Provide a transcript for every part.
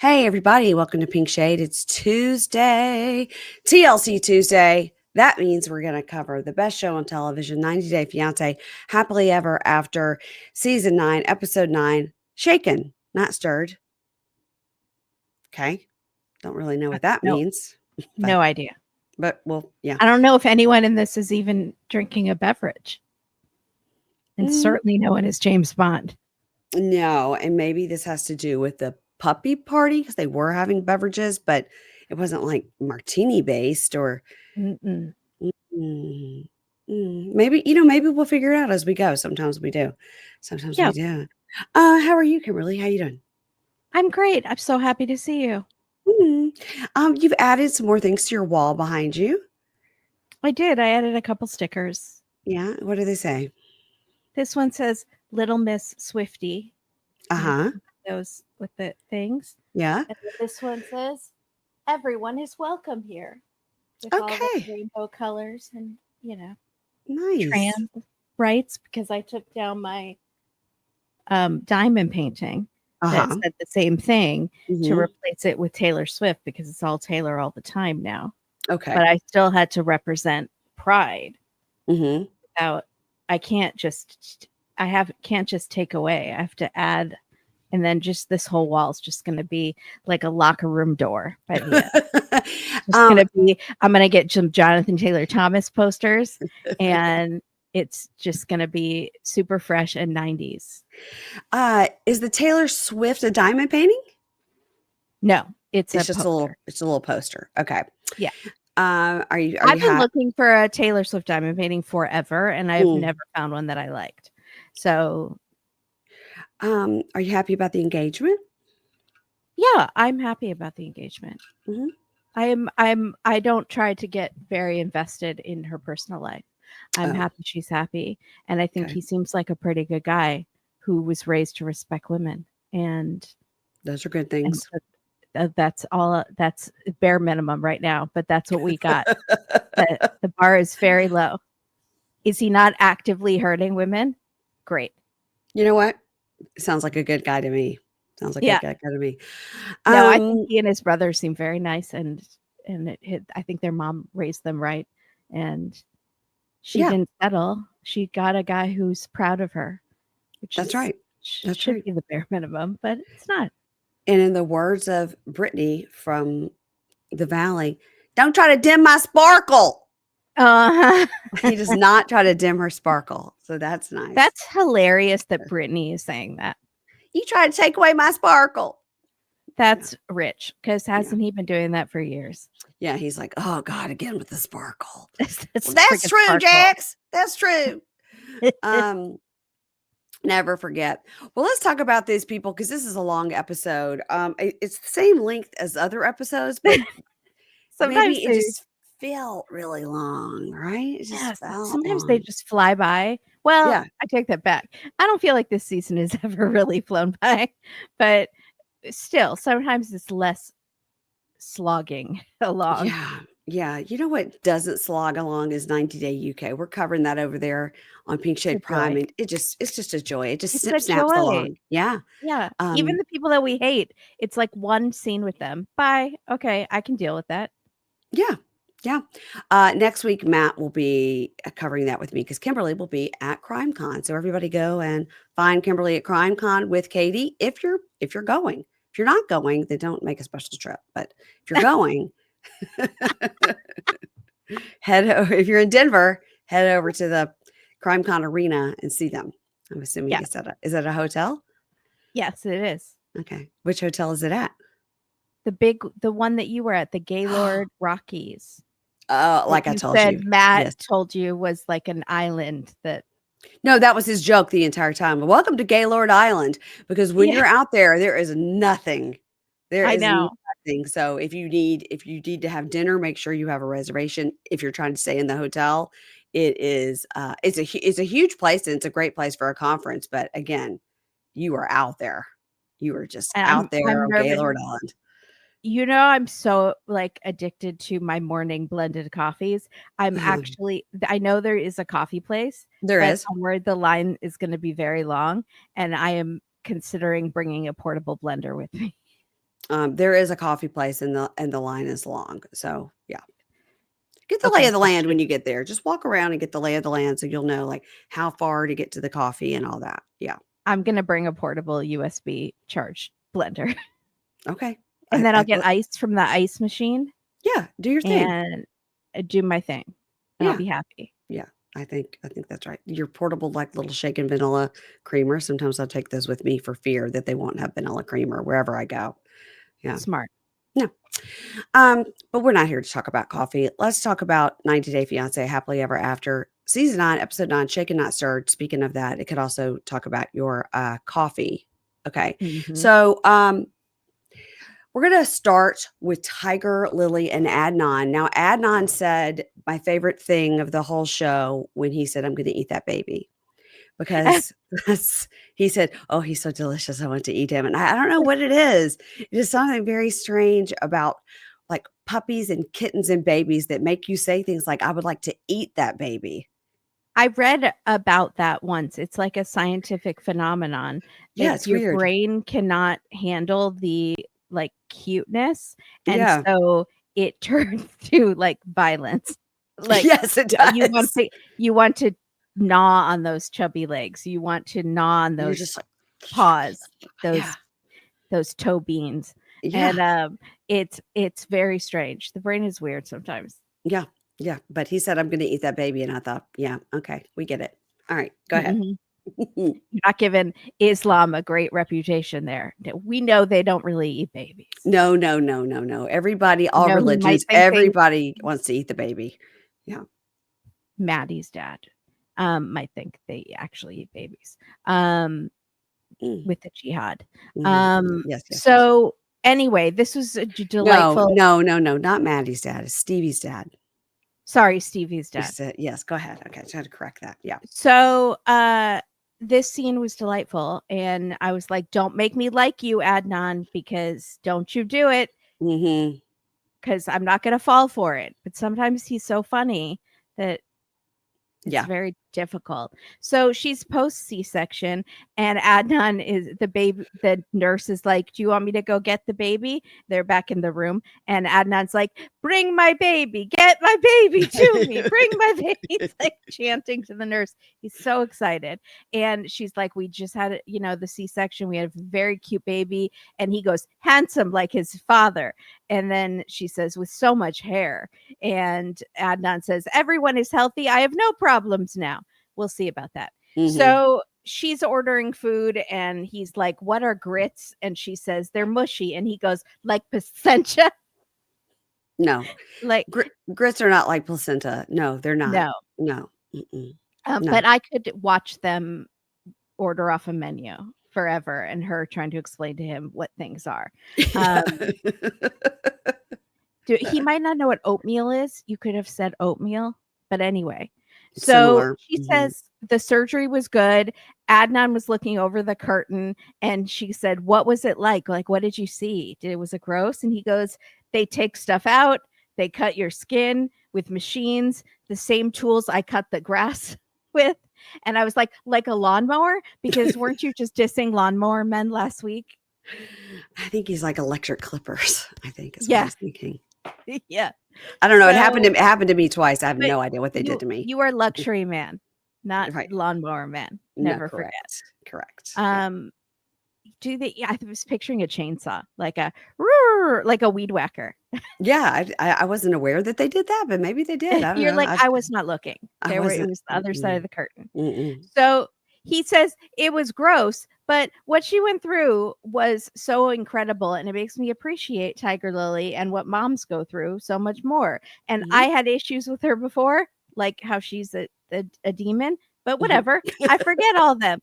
Hey, everybody, welcome to Pink Shade. It's Tuesday, TLC Tuesday. That means we're going to cover the best show on television, 90 Day Fiancé, Happily Ever After, Season 9, Episode 9, Shaken, Not Stirred. Okay. Don't really know what that No, means. no idea. But, well, yeah. I don't know if anyone in this is even drinking a beverage. And certainly no one is James Bond. No, and maybe this has to do with the puppy party because they were having beverages, but it wasn't like martini based or Mm-mm. maybe maybe we'll figure it out as we go. Sometimes we do. Sometimes we do. How are you, Kimberly? How you doing? I'm great. I'm so happy to see you. You've added some more things to your wall behind you. I did. I added a couple stickers. Yeah. What do they say? This one says Little Miss Swifty. Those with the things. Yeah. And this one says everyone is welcome here. With all the rainbow colors and nice trans rights, because I took down my diamond painting that said the same thing to replace it with Taylor Swift because it's all Taylor all the time now. Okay. But I still had to represent pride. Without, can't just take away. I have to add, and then just this whole wall is just going to be like a locker room door by the end. I'm going to get some Jonathan Taylor Thomas posters and it's just going to be super fresh and 90s. Is the Taylor Swift a diamond painting? No, it's just a little poster. Okay. Yeah. I've been looking for a Taylor Swift diamond painting forever, and I've never found one that I liked. So, are you happy about the engagement? Yeah, I'm happy about the engagement. I don't try to get very invested in her personal life. I'm happy she's happy. And I think he seems like a pretty good guy who was raised to respect women. And those are good things. That's all. That's bare minimum right now, but that's what we got. The bar is very low. Is he not actively hurting women? Great. You know what? Sounds like a good guy to me. Sounds like a good guy to me. No, I think he and his brother seem very nice, and I think their mom raised them right, and she didn't settle. She got a guy who's proud of her. That's right. That should be the bare minimum, but it's not. And in the words of Brittany from the Valley, don't try to dim my sparkle. He does not try to dim her sparkle. So that's nice. That's hilarious that Brittany is saying that. You try to take away my sparkle. That's rich, because hasn't he been doing that for years? Yeah, he's like, oh God, again with the sparkle. That's true, sparkle. Jax. That's true. Never forget. Well, let's talk about these people because this is a long episode. It's the same length as other episodes, but sometimes maybe it just felt really long, right? Sometimes they just fly by. Well, yeah. I take that back. I don't feel like this season has ever really flown by, but still, sometimes it's less slogging along. Yeah. You know what doesn't slog along is 90 Day UK. We're covering that over there on Pink Shade Prime, and it's just a joy. It just snaps along. Yeah. Even the people that we hate, it's like one scene with them. Bye. Okay, I can deal with that. Yeah. Next week, Matt will be covering that with me because Kimberly will be at CrimeCon. So everybody go and find Kimberly at CrimeCon with Katie if you're going. If you're not going, then don't make a special trip. But if you're going, if you're in Denver, head over to the CrimeCon arena and see them. I'm assuming is that a hotel? Yes, it is. Okay. Which hotel is it at? The one that you were at, the Gaylord Rockies. Like I told you. Matt told you was like an island that. No, that was his joke the entire time. Welcome to Gaylord Island, because when you're out there is nothing. Nothing. So if you need to have dinner, make sure you have a reservation. If you're trying to stay in the hotel, it is it's a huge place and it's a great place for a conference. But again, you are out there. You are just out there on Gaylord Island. You know, I'm so addicted to my morning blended coffees. I know there is a coffee place. There is. I'm worried the line is going to be very long, and I am considering bringing a portable blender with me. There is a coffee place and the line is long. So yeah. Get the lay Okay, of the so land when you get there. Just walk around and get the lay of the land so you'll know like how far to get to the coffee and all that. Yeah. I'm gonna bring a portable USB charged blender. Okay. And then I'll get ice from the ice machine. Yeah, do your thing. And do my thing. And I'll Yeah. be happy. Yeah. I think that's right. Your portable like little shaken vanilla creamer. Sometimes I'll take those with me for fear that they won't have vanilla creamer wherever I go. Yeah. Smart. No. But we're not here to talk about coffee. Let's talk about 90 Day Fiance Happily Ever After. Season 9, episode 9, Shaken Not Stirred. Speaking of that, it could also talk about your coffee. Okay. Mm-hmm. So we're going to start with Tiger, Lily, and Adnan. Now, Adnan said my favorite thing of the whole show when he said, I'm going to eat that baby. Because he said, oh, he's so delicious. I want to eat him. And I don't know what it is. It is something very strange about like puppies and kittens and babies that make you say things like, I would like to eat that baby. I read about that once. It's like a scientific phenomenon. Yeah, it's your weird. brain cannot handle the like cuteness. And so it turns to like violence. Like yes, it does. You want to gnaw on those chubby legs. You want to gnaw on those just like, paws, those toe beans. Yeah. And it's very strange. The brain is weird sometimes. Yeah. Yeah. But he said, I'm going to eat that baby. And I thought, yeah, okay, we get it. All right, go ahead. You're not giving Islam a great reputation there. We know they don't really eat babies. No. Everybody, all religions, everybody wants to eat the baby. Yeah. Maddie's dad might think they actually eat babies with the jihad. Yes. So anyway, this was a delightful. No, not Maddie's dad. It's Stevie's dad. Sorry, Stevie's dad. Yes, go ahead. Okay, I had to correct that. Yeah. So this scene was delightful. And I was like, don't make me like you, Adnan, because don't you do it. Because I'm not going to fall for it. But sometimes he's so funny that it's very difficult. So she's post C-section and Adnan is the baby. The nurse is like, do you want me to go get the baby? They're back in the room. And Adnan's like, bring my baby, get my baby to me, bring my baby. He's like chanting to the nurse. He's so excited. And she's like, we just had, the C-section. We had a very cute baby. And he goes, handsome like his father. And then she says, with so much hair. And Adnan says, everyone is healthy. I have no problems now. We'll see about that. So she's ordering food and he's like, what are grits? And she says, they're mushy. And he goes, like placenta? No. Like grits are not like placenta. No, they're not. No. But I could watch them order off a menu forever and her trying to explain to him what things are. He might not know what oatmeal is. You could have said oatmeal. But anyway. So she says the surgery was good. Adnan was looking over the curtain and she said, what was it like? Like, what did you see? Was it gross? And he goes, they take stuff out. They cut your skin with machines, the same tools I cut the grass with. And I was like a lawnmower? Because weren't you just dissing lawnmower men last week? I think he's like electric clippers, I think is what I was thinking. Yeah. I don't know. It happened to me twice. I have no idea what they did to me. You are luxury man, not lawnmower man. Never forget. Correct. I was picturing a chainsaw, like a weed whacker. Yeah, I wasn't aware that they did that, but maybe they did. I don't know. I was not looking. It was the other side of the curtain. So he says it was gross, but what she went through was so incredible. And it makes me appreciate Tigerlily and what moms go through so much more. And I had issues with her before, like how she's a demon, but whatever. I forget all of them.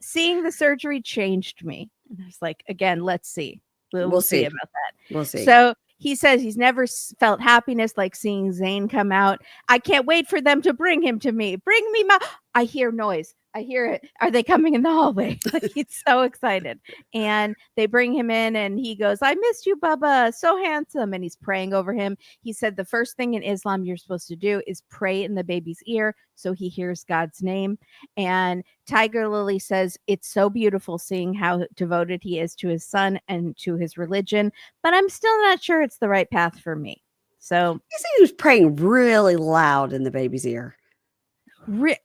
Seeing the surgery changed me. And I was like, again, let's see. We'll see about that. We'll see. So he says he's never felt happiness like seeing Zayn come out. I can't wait for them to bring him to me. Bring me I hear noise. I hear it. Are they coming in the hallway? Like, he's so excited. And they bring him in and he goes, I missed you, Bubba. So handsome. And he's praying over him. He said the first thing in Islam you're supposed to do is pray in the baby's ear so he hears God's name. And Tigerlily says it's so beautiful seeing how devoted he is to his son and to his religion, but I'm still not sure it's the right path for me. So he was praying really loud in the baby's ear.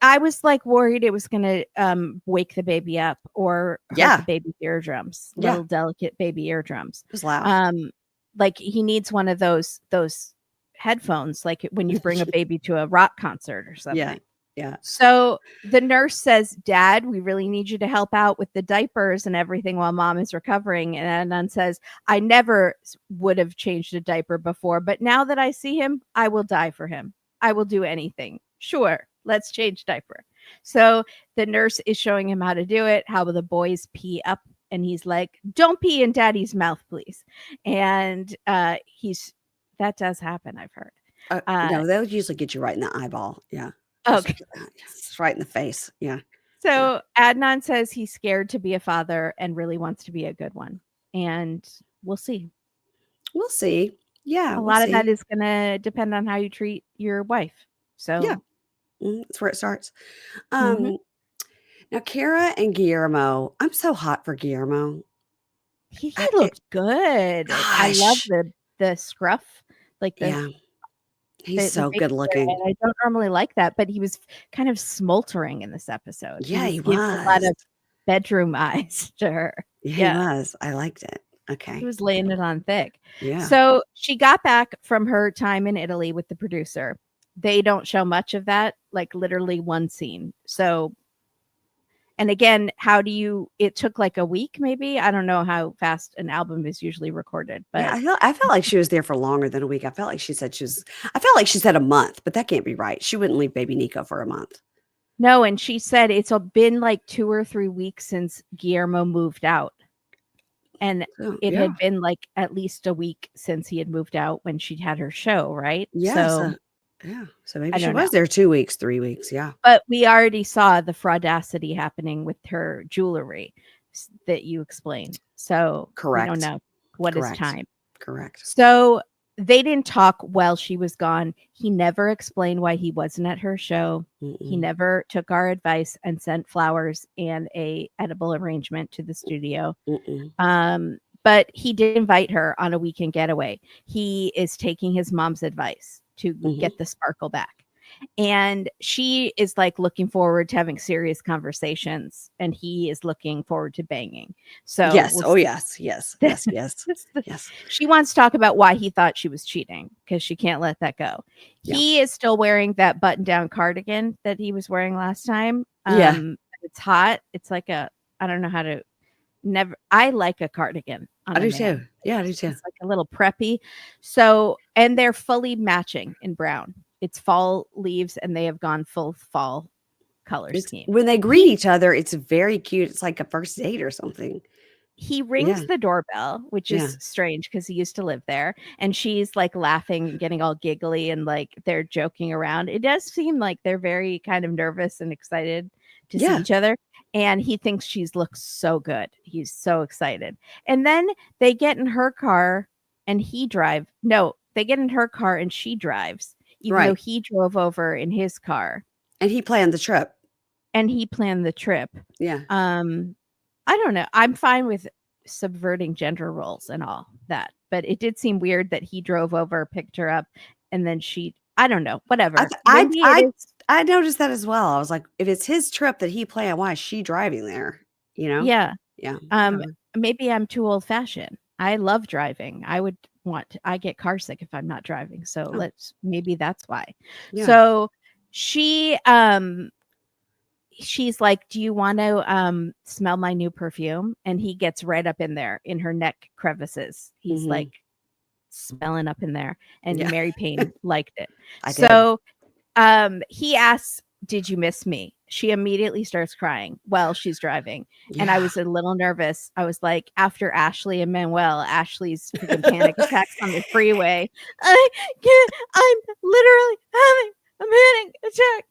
I was like worried it was going to wake the baby up or hurt the baby's eardrums, little delicate baby eardrums. It was loud. Like he needs one of those headphones, like when you bring a baby to a rock concert or something. Yeah. So the nurse says, Dad, we really need you to help out with the diapers and everything while Mom is recovering. And Adnan says, I never would have changed a diaper before, but now that I see him, I will die for him. I will do anything. Sure. Let's change diaper. So the nurse is showing him how to do it, how the boys pee up. And he's like, don't pee in Daddy's mouth, please. And that does happen, I've heard. No, they'll usually get you right in the eyeball. Yeah. Okay. It's right in the face. Yeah. So Adnan says he's scared to be a father and really wants to be a good one. And we'll see. We'll see. Yeah. A lot of that is going to depend on how you treat your wife. So yeah. That's where it starts. Now, Cara and Guillermo. I'm so hot for Guillermo. He looked good. Gosh. I love the scruff. Like he's so good looking. I don't normally like that, but he was kind of smoldering in this episode. Yeah, he was. A lot of bedroom eyes to her. Yeah, he was. I liked it. Okay. He was laying it on thick. Yeah. So she got back from her time in Italy with the producer. They don't show much of that, like literally one scene. So, and again, it took like a week, maybe. I don't know how fast an album is usually recorded, but I felt like she was there for longer than a week. I felt like she said a month, but that can't be right. She wouldn't leave baby Nico for a month. No. And she said it's been like 2 or 3 weeks since Guillermo moved out. And it had been like at least a week since he had moved out when she had her show, right? Yeah. So maybe she was there 2 weeks, 3 weeks. Yeah. But we already saw the fraudacity happening with her jewelry that you explained. So correct. We don't know what is time. Correct. So they didn't talk while she was gone. He never explained why he wasn't at her show. He never took our advice and sent flowers and a edible arrangement to the studio. But he did invite her on a weekend getaway. He is taking his mom's advice to get the sparkle back. And she is like looking forward to having serious conversations, and he is looking forward to banging. So yes. Yes. She wants to talk about why he thought she was cheating because she can't let that go. Yeah. He is still wearing that button-down cardigan that he was wearing last time. It's hot. It's like I don't know how to I like a cardigan. I do too. Yeah, I do too. It's like a little preppy. So, and they're fully matching in brown. It's fall leaves and they have gone full fall color scheme. When they greet each other, it's very cute. It's like a first date or something. He rings the doorbell, which is strange because he used to live there. And she's like laughing and getting all giggly and like they're joking around. It does seem like they're very kind of nervous and excited to see each other. And he thinks she looks so good. He's so excited. And then they get in her car and they get in her car and she drives, even though he drove over in his car. And he planned the trip. Yeah. I don't know. I'm fine with subverting gender roles and all that. But it did seem weird that he drove over, picked her up, and then I don't know. Whatever. I noticed that as well. I was like, if it's his trip that he planned, why is she driving there? You know? Yeah. Maybe I'm too old fashioned. I love driving. I get car sick if I'm not driving. So maybe that's why. Yeah. So she's like, do you want to smell my new perfume? And he gets right up in there in her neck crevices. He's like smelling up in there. And Mary Payne liked it. He asks, did you miss me? She immediately starts crying while she's driving. Yeah. And I was a little nervous. I was like, after Ashley and Manuel, Ashley's freaking panic attacks on the freeway. I'm literally having a panic attack.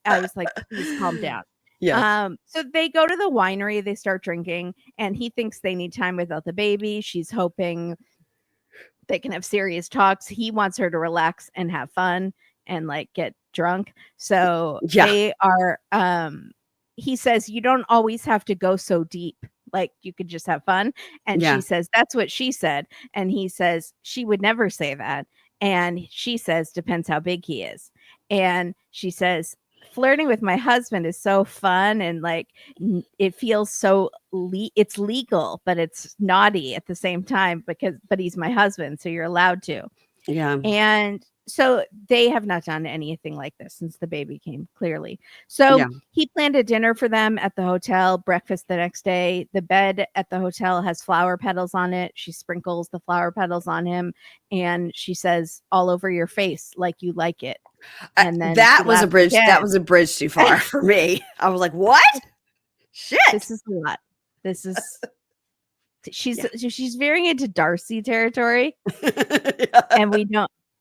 I was like, please calm down. Yeah. So they go to the winery, they start drinking, and he thinks they need time without the baby. She's hoping they can have serious talks. He wants her to relax and have fun and like get drunk. So Yeah. they are he says you don't always have to go so deep. Like you could just have fun. And she Yeah. says that's what she said. And he says she would never say that. And she says depends how big he is. And she says flirting with my husband is so fun and like it feels so it's legal but it's naughty at the same time but he's my husband so you're allowed to. Yeah. And so they have not done anything like this since the baby came, clearly. So Yeah. he planned a dinner for them at the hotel, breakfast the next day. The bed at the hotel has flower petals on it. She sprinkles the flower petals on him and she says, all over your face, like you like it. And then That she was a laughs bridge. That again. was a bridge too far for me. I was like, what? Shit. This is a lot. This is Yeah. she's veering into Darcy territory. Yeah. And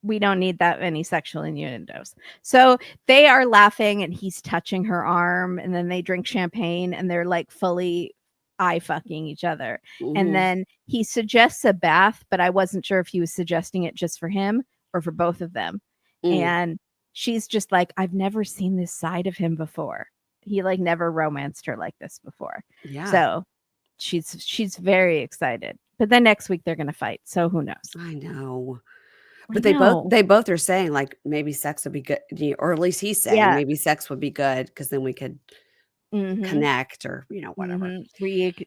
we don't need that many sexual innuendos. So they are laughing and he's touching her arm and then they drink champagne and they're like fully eye fucking each other. And Mhm. then he suggests a bath, but I wasn't sure if he was suggesting it just for him or for both of them. Mm. And she's just like, I've never seen this side of him before. He like never romanced her like this before. Yeah. So she's very excited. But then next week they're gonna fight. So who knows? I know. I But know. they both are saying like maybe sex would be good, or at least he's saying Yeah. maybe sex would be good because then we could Mhm. connect or whatever.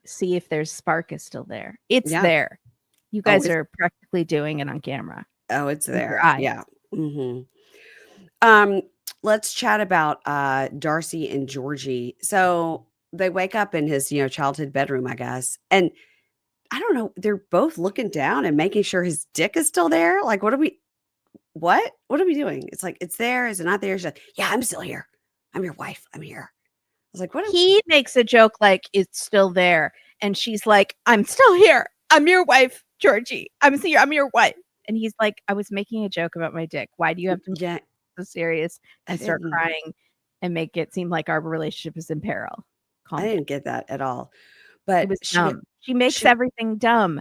See if there's spark is still there. It's Yeah. there. You Oh, guys are practically doing it on camera it's with your there. eyes. Yeah. Hmm. Let's chat about Darcy and Georgie. So they wake up in his, childhood bedroom, I guess. And I don't know, they're both looking down and making sure his dick is still there. Like, what are we doing? It's like, it's there. Is it not there? She's like, yeah, I'm still here. I'm your wife. I'm here. I was like, what? He makes a joke like it's still there. And she's like, I'm still here. I'm your wife, Georgie. I'm here. I'm your wife. And he's like, I was making a joke about my dick. Why do you have to make Yeah, it so serious and start didn't. crying and make it seem like our relationship is in peril? I Calm down. didn't get that at all. It But was dumb. She makes she everything dumb.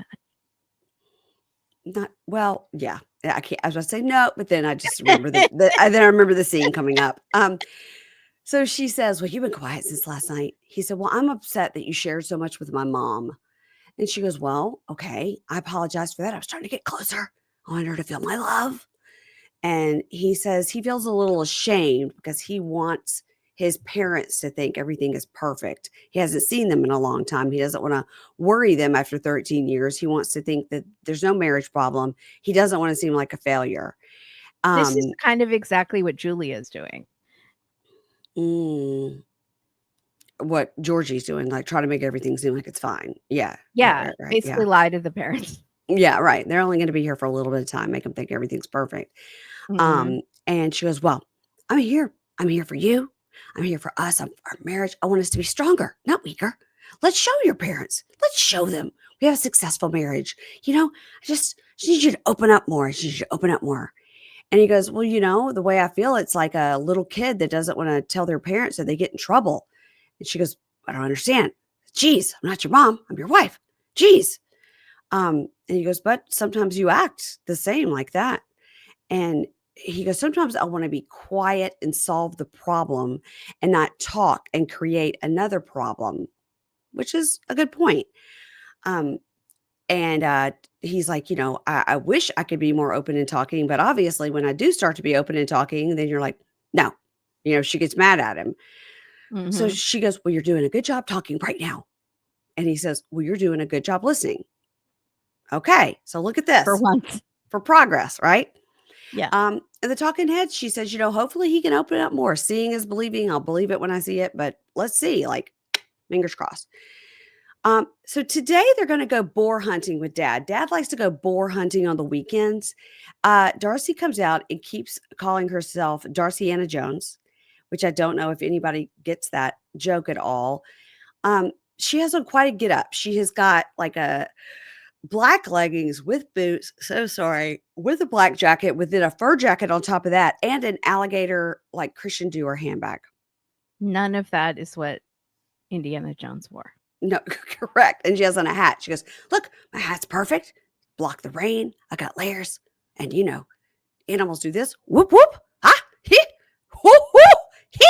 not well, yeah. I can't. I was going to say no, but then I just remember then I remember the scene coming up. So she says, "Well, you've been quiet since last night." He said, "Well, I'm upset that you shared so much with my mom." And she goes, "Well, okay. I apologize for that. I was trying to get closer. I wanted her to feel my love." And he says he feels a little ashamed because he wants his parents to think everything is perfect. He hasn't seen them in a long time. He doesn't want to worry them after 13 years. He wants to think that there's no marriage problem. He doesn't want to seem like a failure. This is Um, kind of exactly what Julia is doing. mm, what Georgie's doing, like try to make everything seem like it's fine. Yeah. Yeah, Right. Yeah. basically lie to the parents. Yeah. Right. They're only going to be here for a little bit of time, make them think everything's perfect. Mhm. And she goes, "Well, I'm here. I'm here for you. I'm here for us, our marriage. I want us to be stronger, not weaker. Let's show your parents. Let's show them we have a successful marriage. I just need you to open up more. I just need you to open up more." And he goes, "Well, the way I feel, it's like a little kid that doesn't want to tell their parents that they get in trouble." And she goes, "I don't understand. Geez, I'm not your mom. I'm your wife. Geez." And he goes, "But sometimes you act the same like that." And he goes, "Sometimes I want to be quiet and solve the problem and not talk and create another problem," which is a good point. Um, and he's like, I wish I could be more open and talking, but obviously when I do start to be open and talking, then you're like, no, she gets mad at him. So Mhm. she goes, "Well, you're doing a good job talking right now." And he says, "Well, you're doing a good job listening." Okay. So look at For this once. for progress, right? Yeah. And the talking head, she says, "Hopefully he can open up more. Seeing is believing. I'll believe it when I see it, but let's see, like, fingers crossed." So today they're going to go boar hunting with dad. Dad likes to go boar hunting on the weekends. Darcy comes out and keeps calling herself Darciana Jones, which I don't know if anybody gets that joke at all. She has on quite a get up. She has got like a black leggings with boots, so sorry, with a black jacket, with then a fur jacket on top of that, and an alligator like Christian Dior handbag. None of that is what Indiana Jones wore. No, correct. And she has on a hat. She goes, "Look, my hat's perfect. Block the rain. I got layers. And animals do this. Whoop whoop. Ha he. Whoop whoop. He.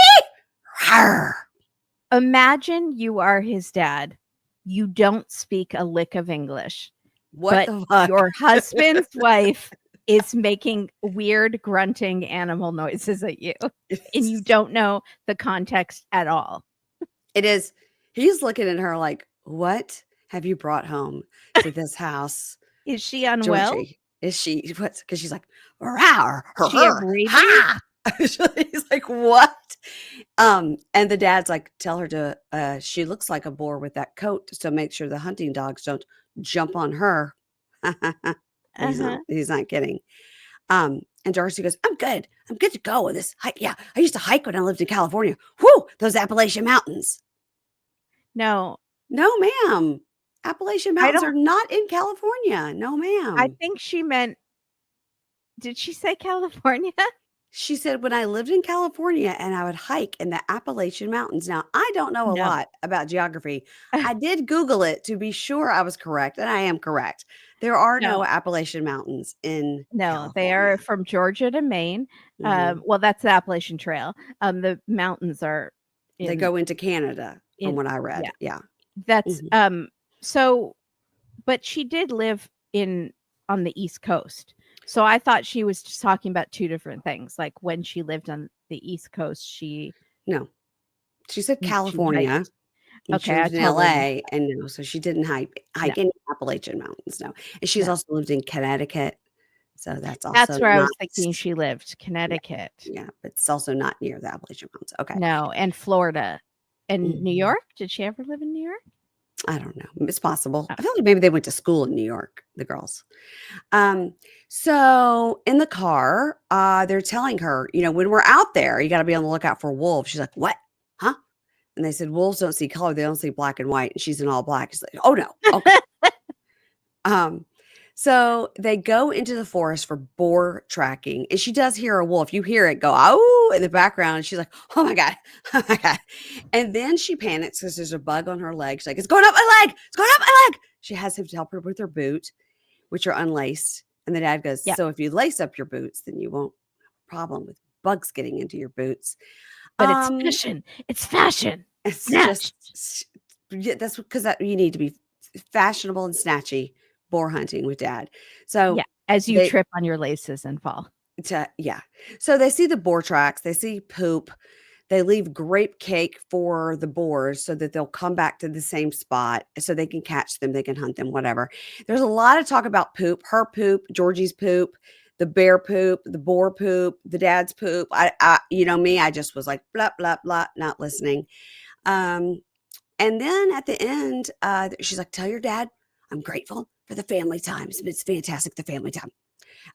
Rawr." Imagine you are his dad. You don't speak a lick of English. What but the fuck? Your husband's wife is making weird grunting animal noises at you. And you don't know the context at all. It is. He's looking at her like, "What have you brought home to this house? Is she unwell? Georgie, is she what?" Because she's like, "Rawr, her, She have her, rabies? ha." He's like, "What?" And the dad's like, "Tell her to. She looks like a boar with that coat, so make sure the hunting dogs don't jump on her." He's not kidding. And Darcy goes, I'm good to go with this hike. Yeah, I used to hike when I lived in California. Whoo, those Appalachian Mountains. No, ma'am. Appalachian Mountains are not in California. No, ma'am. I think she meant, did she say California? She said, when I lived in California and I would hike in the Appalachian Mountains. Now, I don't know a lot about geography. I did Google it to be sure I was correct, and I am correct. There are no Appalachian Mountains in California. They are from Georgia to Maine. Well, that's the Appalachian Trail. The mountains are they go into Canada, from what I read. Yeah. That's so, but she did live on the East Coast. So I thought she was just talking about two different things. Like when she lived on the East Coast, she said California. She lived in LA, and so she didn't hike any Appalachian Mountains. No, and she's also lived in Connecticut. So that's where I was thinking she lived, Connecticut. Yeah, but it's also not near the Appalachian Mountains. Okay. No, and Florida. And New York? Did she ever live in New York? I don't know. It's possible. I feel like maybe they went to school in New York, the girls. So in the car, they're telling her, when we're out there, you got to be on the lookout for wolves. She's like, what? Huh? And they said, wolves don't see color. They don't see black and white. And she's in all black. She's like, oh no. Okay. So they go into the forest for boar tracking, and she does hear a wolf. You hear it go, oh, in the background. And she's like, oh my God. Oh my God. And then she panics because there's a bug on her leg. She's like, it's going up my leg. It's going up my leg. She has him to help her with her boot, which are unlaced. And the dad goes, so if you lace up your boots, then you won't have a problem with bugs getting into your boots. But it's fashion. It's fashion. It's just, that's because you need to be fashionable and snatchy. Boar hunting with dad. So as you trip on your laces and fall. So they see the boar tracks, they see poop, they leave grape cake for the boars so that they'll come back to the same spot so they can catch them, they can hunt them, whatever. There's a lot of talk about poop, her poop, Georgie's poop, the bear poop, the boar poop, the dad's poop. I me, I just was like, blah, blah, blah, not listening. And then at the end, she's like, tell your dad I'm grateful for the family time. It's fantastic, the family time.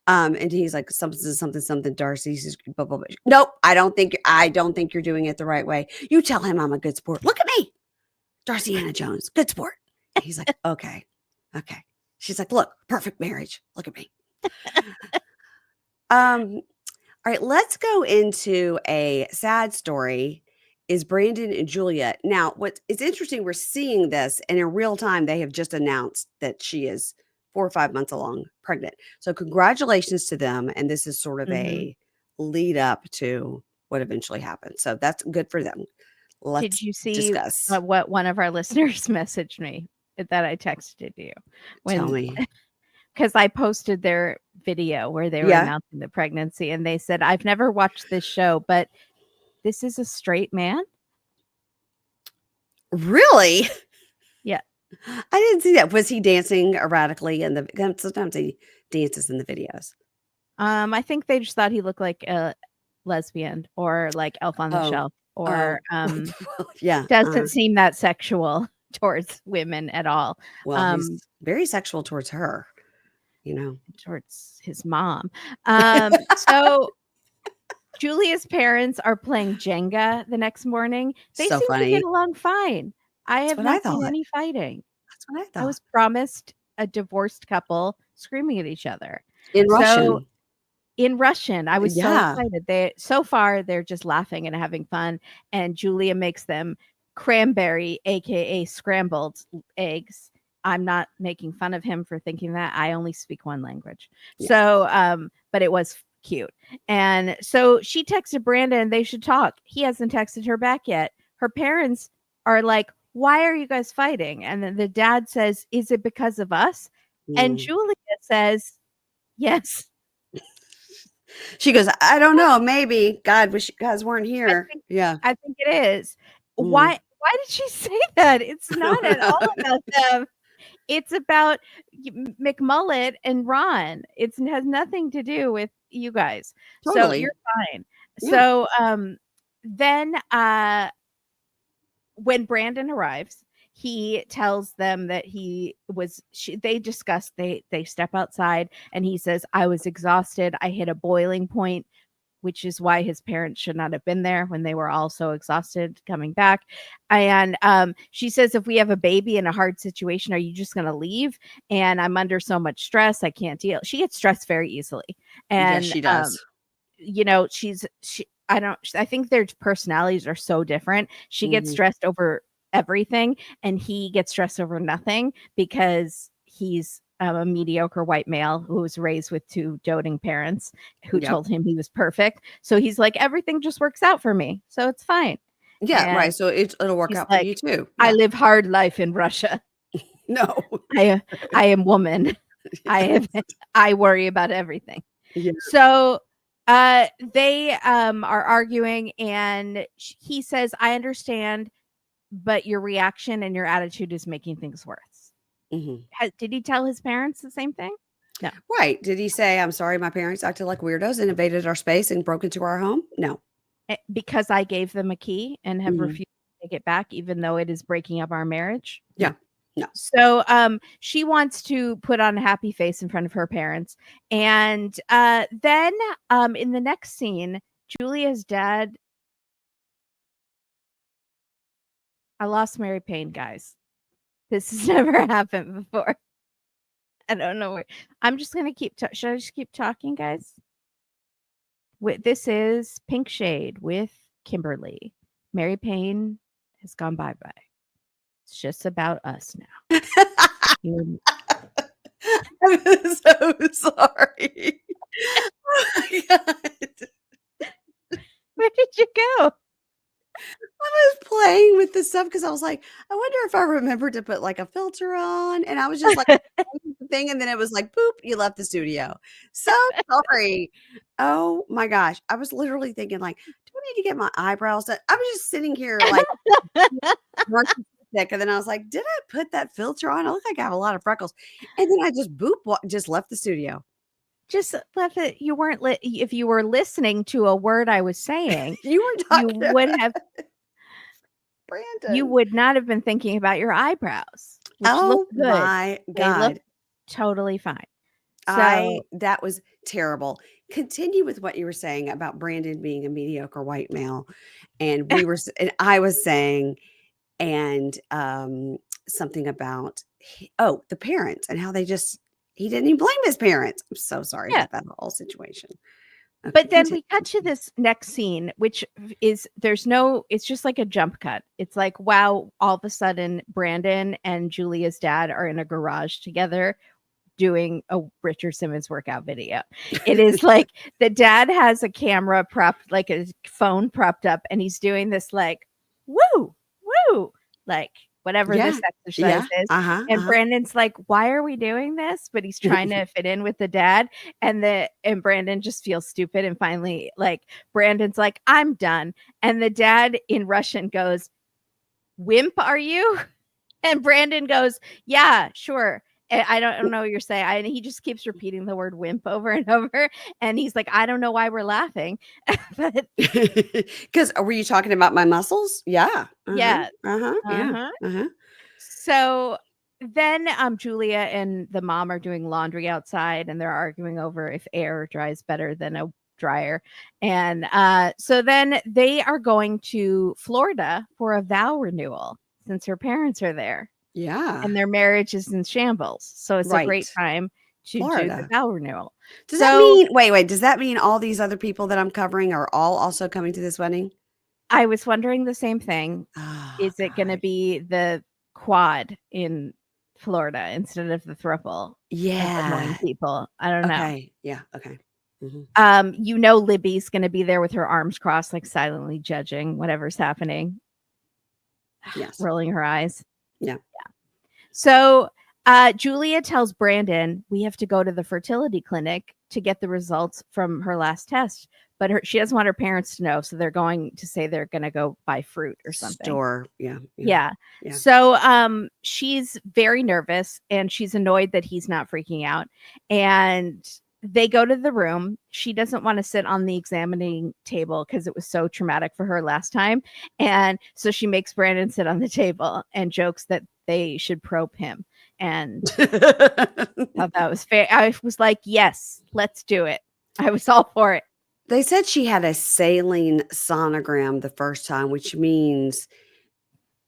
And he's like, something. Darcy says, blah, blah, blah. Nope, I don't think you're doing it the right way. You tell him I'm a good sport. Look at me, Darcy Anna Jones, good sport. And he's like, okay. She's like, look, perfect marriage. Look at me. All right, let's go into a sad story. Is Brandon and Julia. Now, it's interesting, we're seeing this, and in real time, they have just announced that she is 4 or 5 months along pregnant. So congratulations to them. And this is sort of a lead up to what eventually happened. So that's good for them. Did you see what one of our listeners messaged me that I texted you? Tell me. Because I posted their video where they were announcing the pregnancy, and they said, I've never watched this show, but this is a straight man? Really? Yeah. I didn't see that. Was he dancing erratically sometimes he dances in the videos. I think they just thought he looked like a lesbian or like Elf on the Shelf or doesn't seem that sexual towards women at all. Well, he's very sexual towards her, towards his mom. So Julia's parents are playing Jenga the next morning. They seem to get along fine. I have not seen any fighting. That's what I thought. I was promised a divorced couple screaming at each other. In Russian. in Russian. I was so Yeah. excited. So far they're just laughing and having fun. And Julia makes them cranberry, aka scrambled eggs. I'm not making fun of him for thinking that. I only speak one language. Yeah. So, but it was cute. And so she texted Brandon, they should talk. He hasn't texted her back yet. Her parents are like, why are you guys fighting? And then the dad says, is it because of us? And Julia says, yes. She goes, I don't know, maybe. God, wish you guys weren't here. I think it is. Why did she say that? It's not at all about them. It's about McMullet and Ron. It has nothing to do with you guys. Totally. So you're fine. Yeah. So then when Brandon arrives, he tells them that they discuss, they step outside and he says, I was exhausted. I hit a boiling point, which is why his parents should not have been there when they were all so exhausted coming back. And she says, if we have a baby in a hard situation, are you just going to leave? And I'm under so much stress. I can't deal. She gets stressed very easily. And yes, she does. I think their personalities are so different. She gets stressed over everything and he gets stressed over nothing because he's a mediocre white male who was raised with two doting parents who told him he was perfect. So he's like, everything just works out for me. So it's fine. Yeah, and right. So it'll work out for you too. Yeah. I live hard life in Russia. No. I am woman. I worry about everything. Yeah. So they are arguing and he says, I understand, but your reaction and your attitude is making things worse. Did he tell his parents the same thing? No. Right. Did he say, I'm sorry, my parents acted like weirdos and invaded our space and broke into our home? No. Because I gave them a key and have refused to take it back, even though it is breaking up our marriage? Yeah. No. So she wants to put on a happy face in front of her parents. And then in the next scene, Julia's dad. I lost Mary Payne, guys. This has never happened before. I don't know where. I'm just going to should I just keep talking, guys? This is Pink Shade with Kimberly. Mary Payne has gone bye-bye. It's just about us now. I'm so sorry. Oh my God. Where did you go? I was playing with this stuff because I was like, I wonder if I remembered to put like a filter on. And I was just like, thing. And then it was like, boop, you left the studio. So sorry. Oh my gosh. I was literally thinking, like, do I need to get my eyebrows done? I was just sitting here like, and then I was like, did I put that filter on? I look like I have a lot of freckles. And then I just just left the studio. Just left it. You weren't if you were listening to a word I was saying, you were talking you would have Brandon. You would not have been thinking about your eyebrows. Which looked good. My God. They looked totally fine. That was terrible. Continue with what you were saying about Brandon being a mediocre white male. And I was saying, and something about, the parents and how he didn't even blame his parents. I'm so sorry about that whole situation. Okay, but then we cut to this next scene, which is it's just like a jump cut. It's like, wow, all of a sudden Brandon and Julia's dad are in a garage together doing a Richard Simmons workout video. It is like the dad has a camera propped, like a phone propped up, and he's doing this like, woo, like whatever this exercise is. And Brandon's like, why are we doing this? But he's trying to fit in with the dad. And Brandon just feels stupid. And finally, like, Brandon's like, I'm done. And the dad in Russian goes, wimp, are you? And Brandon goes, yeah, sure. I don't know what you're saying. And he just keeps repeating the word wimp over and over. And he's like, I don't know why we're laughing. Because were you talking about my muscles? Yeah. Yeah. Yeah. So then Julia and the mom are doing laundry outside and they're arguing over if air dries better than a dryer. And so then they are going to Florida for a vow renewal since her parents are there. Yeah. And their marriage is in shambles. So it's a great time to do the Florida. vow renewal. Does that So mean wait, does that mean all these other people that I'm covering are all also coming to this wedding? I was wondering the same thing. Oh, Is it going to God. be the quad in Florida instead of the throuple of annoying Yeah. people? I don't know. Okay. Yeah. Okay. Mhm. Libby's going to be there with her arms crossed, like silently judging whatever's happening, Yes. rolling her eyes. Yeah. So Julia tells Brandon, we have to go to the fertility clinic to get the results from her last test. But she doesn't want her parents to know. So they're going to say they're going to go buy fruit or something. Store. Yeah. Yeah. Yeah. Yeah. So she's very nervous and she's annoyed that he's not freaking out. And they go to the room. She doesn't want to sit on the examining table because it was so traumatic for her last time. And so she makes Brandon sit on the table and jokes that they should probe him. And thought that was fair. I was like, yes, let's do it. I was all for it. They said she had a saline sonogram the first time, which means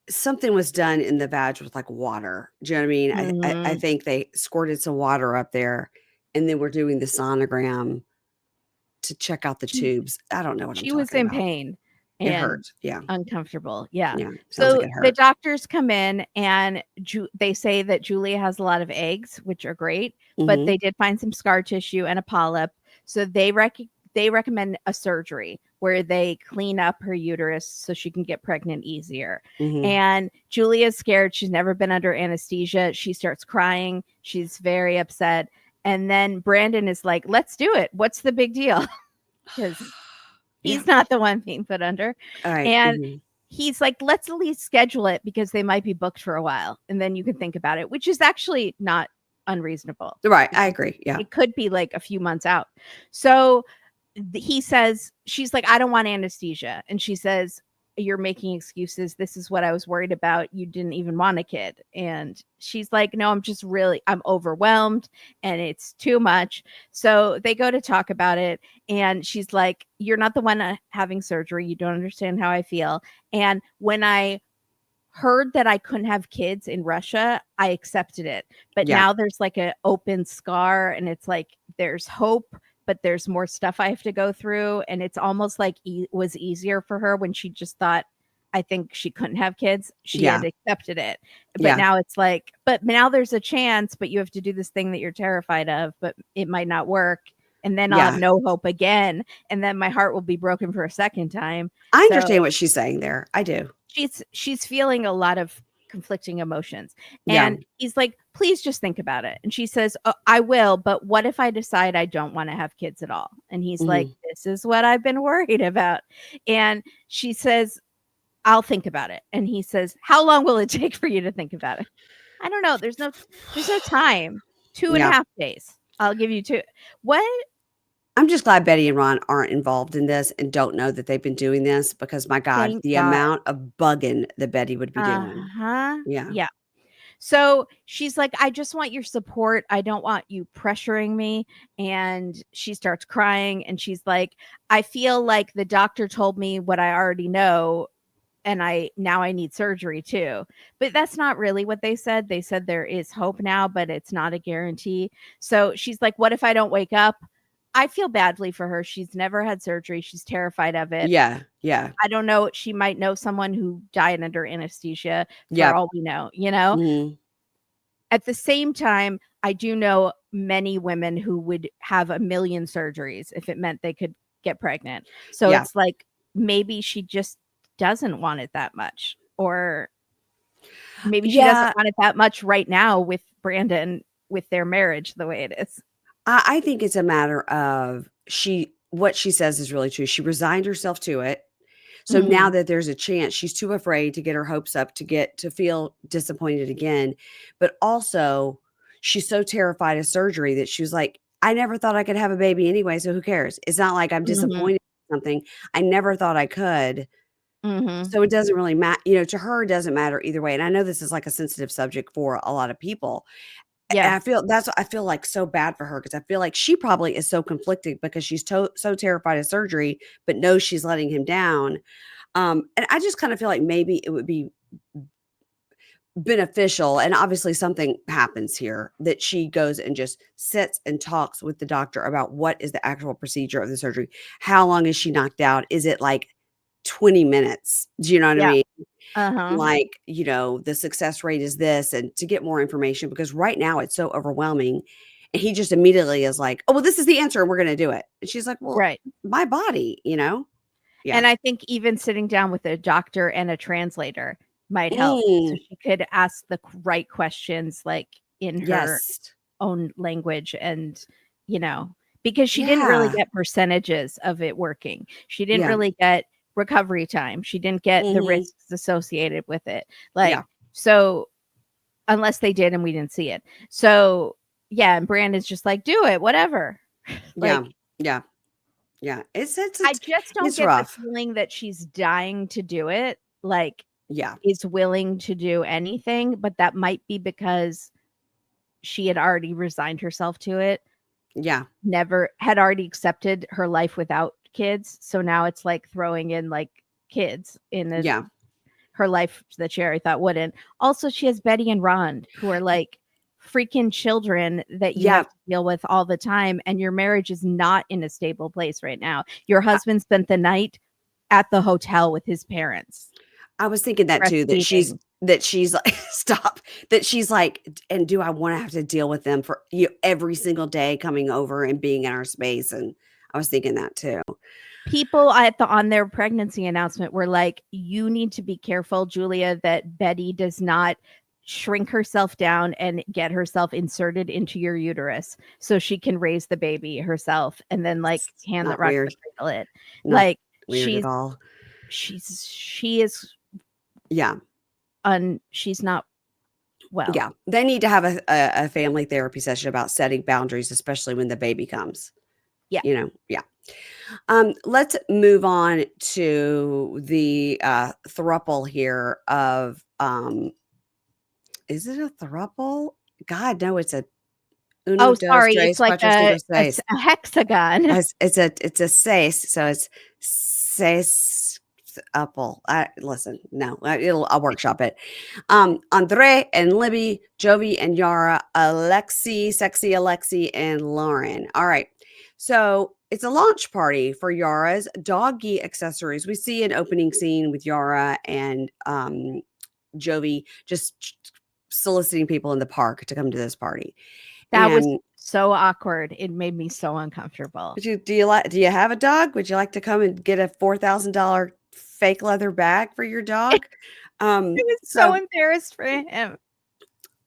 something was done in the vag with like water. Do you know what I mean? I Mhm. think they squirted some water up there and then we're doing the sonogram to check out the She tubes. I don't know what I'm she was talking in about. pain It and hurt. Yeah. uncomfortable. Yeah. Yeah. Sounds like So it the hurt. doctors come in and they say that Julia has a lot of eggs, which are great, but Mhm. they did find some scar tissue and a polyp. So they recommend a surgery where they clean up her uterus so she can get pregnant easier. Mhm. And Julia's scared. She's never been under anesthesia. She starts crying. She's very upset. And then Brandon is like, let's do it. What's the big deal? Because Yeah. he's not the one being put under. All right. And Mhm. he's like, let's at least schedule it because they might be booked for a while. And then you can think about it, which is actually not unreasonable. Right. I agree. Yeah. It could be like a few months out. So he says, she's like, I don't want anesthesia. And she says, you're making excuses. This is what I was worried about. You didn't even want a kid. And she's like, no, I'm overwhelmed and it's too much. So they go to talk about it. And she's like, you're not the one having surgery. You don't understand how I feel. And when I heard that I couldn't have kids in Russia, I accepted it. But Yeah. now there's like an open scar and it's like there's hope, but there's more stuff I have to go through. And it's almost like it was easier for her when she just thought, I think she couldn't have kids. She Yeah. had accepted it. But Yeah. now it's like, but now there's a chance, but you have to do this thing that you're terrified of, but it might not work. And then I'll have Yeah. no hope again. And then my heart will be broken for a second time. I So understand what she's saying there. I do. she's feeling a lot of conflicting emotions. Yeah. And he's like, please just think about it. And she says, oh, I will, but what if I decide I don't want to have kids at all? And he's like, Mhm. this is what I've been worried about. And she says, I'll think about it. And he says, how long will it take for you to think about it? I don't know. There's no time. Two and a Yeah. half days. I'll give you two. What? I'm just glad Betty and Ron aren't involved in this and don't know that they've been doing this because my God, Thank the God. amount of bugging that Betty would be doing. Uh-huh. Yeah. Yeah. So she's like, I just want your support. I don't want you pressuring me. And she starts crying and she's like, I feel like the doctor told me what I already know. And now I need surgery too. But that's not really what they said. They said there is hope now, but it's not a guarantee. So she's like, what if I don't wake up? I feel badly for her. She's never had surgery. She's terrified of it. Yeah. Yeah. I don't know. She might know someone who died under anesthesia for Yep. all we know, you know? Mhm. At the same time, I do know many women who would have a million surgeries if it meant they could get pregnant. So Yeah. it's like maybe she just doesn't want it that much, or maybe she doesn't Yeah. want it that much right now with Brandon, with their marriage the way it is. I think it's a matter of what she says is really true. She resigned herself to it. So now Mhm. that there's a chance, she's too afraid to get her hopes up to feel disappointed again. But also, she's so terrified of surgery that she was like, I never thought I could have a baby anyway. So who cares? It's not like I'm Mhm. disappointed in something. I never thought I could. Mhm. So it doesn't really matter. To her, it doesn't matter either way. And I know this is like a sensitive subject for a lot of people. Yeah. And I feel like so bad for her because I feel like she probably is so conflicted because she's so terrified of surgery, but knows she's letting him down. And I just kind of feel like maybe it would be beneficial. And obviously something happens here that she goes and just sits and talks with the doctor about what is the actual procedure of the surgery. How long is she knocked out? Is it like 20 minutes? Do you know what I Yeah. mean? Uh-huh. Like, the success rate is this, and to get more information, because right now it's so overwhelming. And he just immediately is like, oh, well, this is the answer, and we're going to do it. And she's like, well, Right. my body, Yeah. And I think even sitting down with a doctor and a translator might help. So Mm, she could ask the right questions like in her yes. own language and, you know, because she didn't really Yeah. get percentages of it working. She didn't Yeah. really get recovery time. She didn't get the Mhm. risks associated with it. Yeah. Like, so unless they did and we didn't see it. So yeah, and Brandon's just like, do it, whatever. Yeah. Like, Yeah. Yeah. I just don't It's get the rough. feeling that she's dying to do it. Like, Yeah. is willing to do anything, but that might be because she had already resigned herself to it, Yeah. never had already accepted her life without kids. So now it's like throwing in like kids in Yeah. her life that she already thought wouldn't. Also, she has Betty and Ron, who are like freaking children that you Yeah. have to deal with all the time. And your marriage is not in a stable place right now. Your husband spent the night at the hotel with his parents, I was thinking that too, breastfeeding. that she's like, stop, that she's like, and do I want to have to deal with them for every single day coming over and being in our space? And I was thinking that too. People at the on their pregnancy announcement were like, you need to be careful, Julia, that Betty does not shrink herself down and get herself inserted into your uterus so she can raise the baby herself and then like It's hand the not rock the weird. cradle it. Not Like weird at all. she is Yeah. she's not well. Yeah. They need to have a family therapy session about setting boundaries, especially when the baby comes. Yeah. Yeah. Let's move on to the thruple here of is it a thruple? God, no, it's a uno, Oh, dos, sorry. It's tres, like cuatro, cinco, seis. a hexagon. It's a seis, so it's seis apple. Listen, no, I'll workshop it. Andre and Libby, Jovi and Yara, sexy Alexi, and Lauren. All right. So it's a launch party for Yara's doggy accessories. We see an opening scene with Yara and Jovi just soliciting people in the park to come to this party. That was And so awkward. It made me so uncomfortable. do you have a dog? Would you like to come and get a $4,000 fake leather bag for your dog? I was so So embarrassed for him.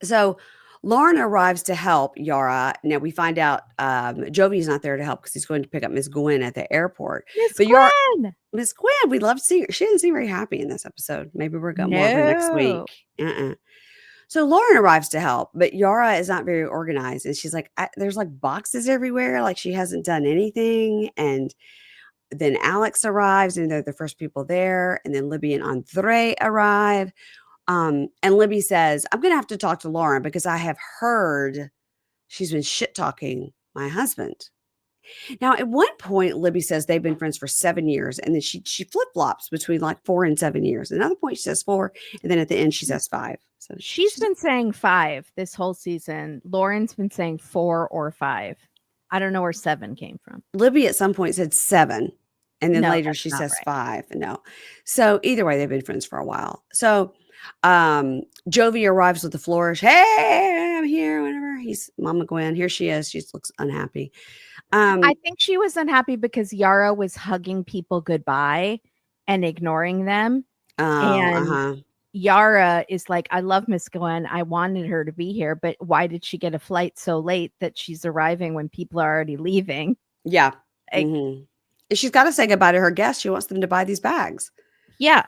so Lauren arrives to help Yara. Now we find out Jovi's not there to help because he's going to pick up Miss Gwen at the airport. Miss But Yara, Gwen. Miss Gwen, we'd love to see her. She didn't seem very happy in this episode. Maybe we'll get more of her next No. week. So Lauren arrives to help, but Yara is not very organized. And she's like, there's like boxes everywhere. Like she hasn't done anything. And then Alex arrives and they're the first people there. And then Libby and Andre arrive. And Libby says, I'm going to have to talk to Lauren because I have heard she's been shit talking my husband. Now, at one point, Libby says they've been friends for 7 years, and then she flip flops between like 4 and 7 years. Another point, she says 4, and then at the end, she says 5. So She's been saying 5 this whole season. Lauren's been saying 4 or 5. I don't know where 7 came from. Libby at some point said 7, and then No, later that's she not says right. 5. No, so either way, they've been friends for a while. So Jovi arrives with the flourish. Hey, I'm here. Whatever. He's Mama Gwen. Here she is. She looks unhappy. I think she was unhappy because Yara was hugging people goodbye and ignoring them. Oh, And Yara is like, I love Miss Gwen. I wanted her to be here, but why did she get a flight so late that she's arriving when people are already leaving? yeah. Like, And she's got to say goodbye to her guests. She wants them to buy these bags. yeah.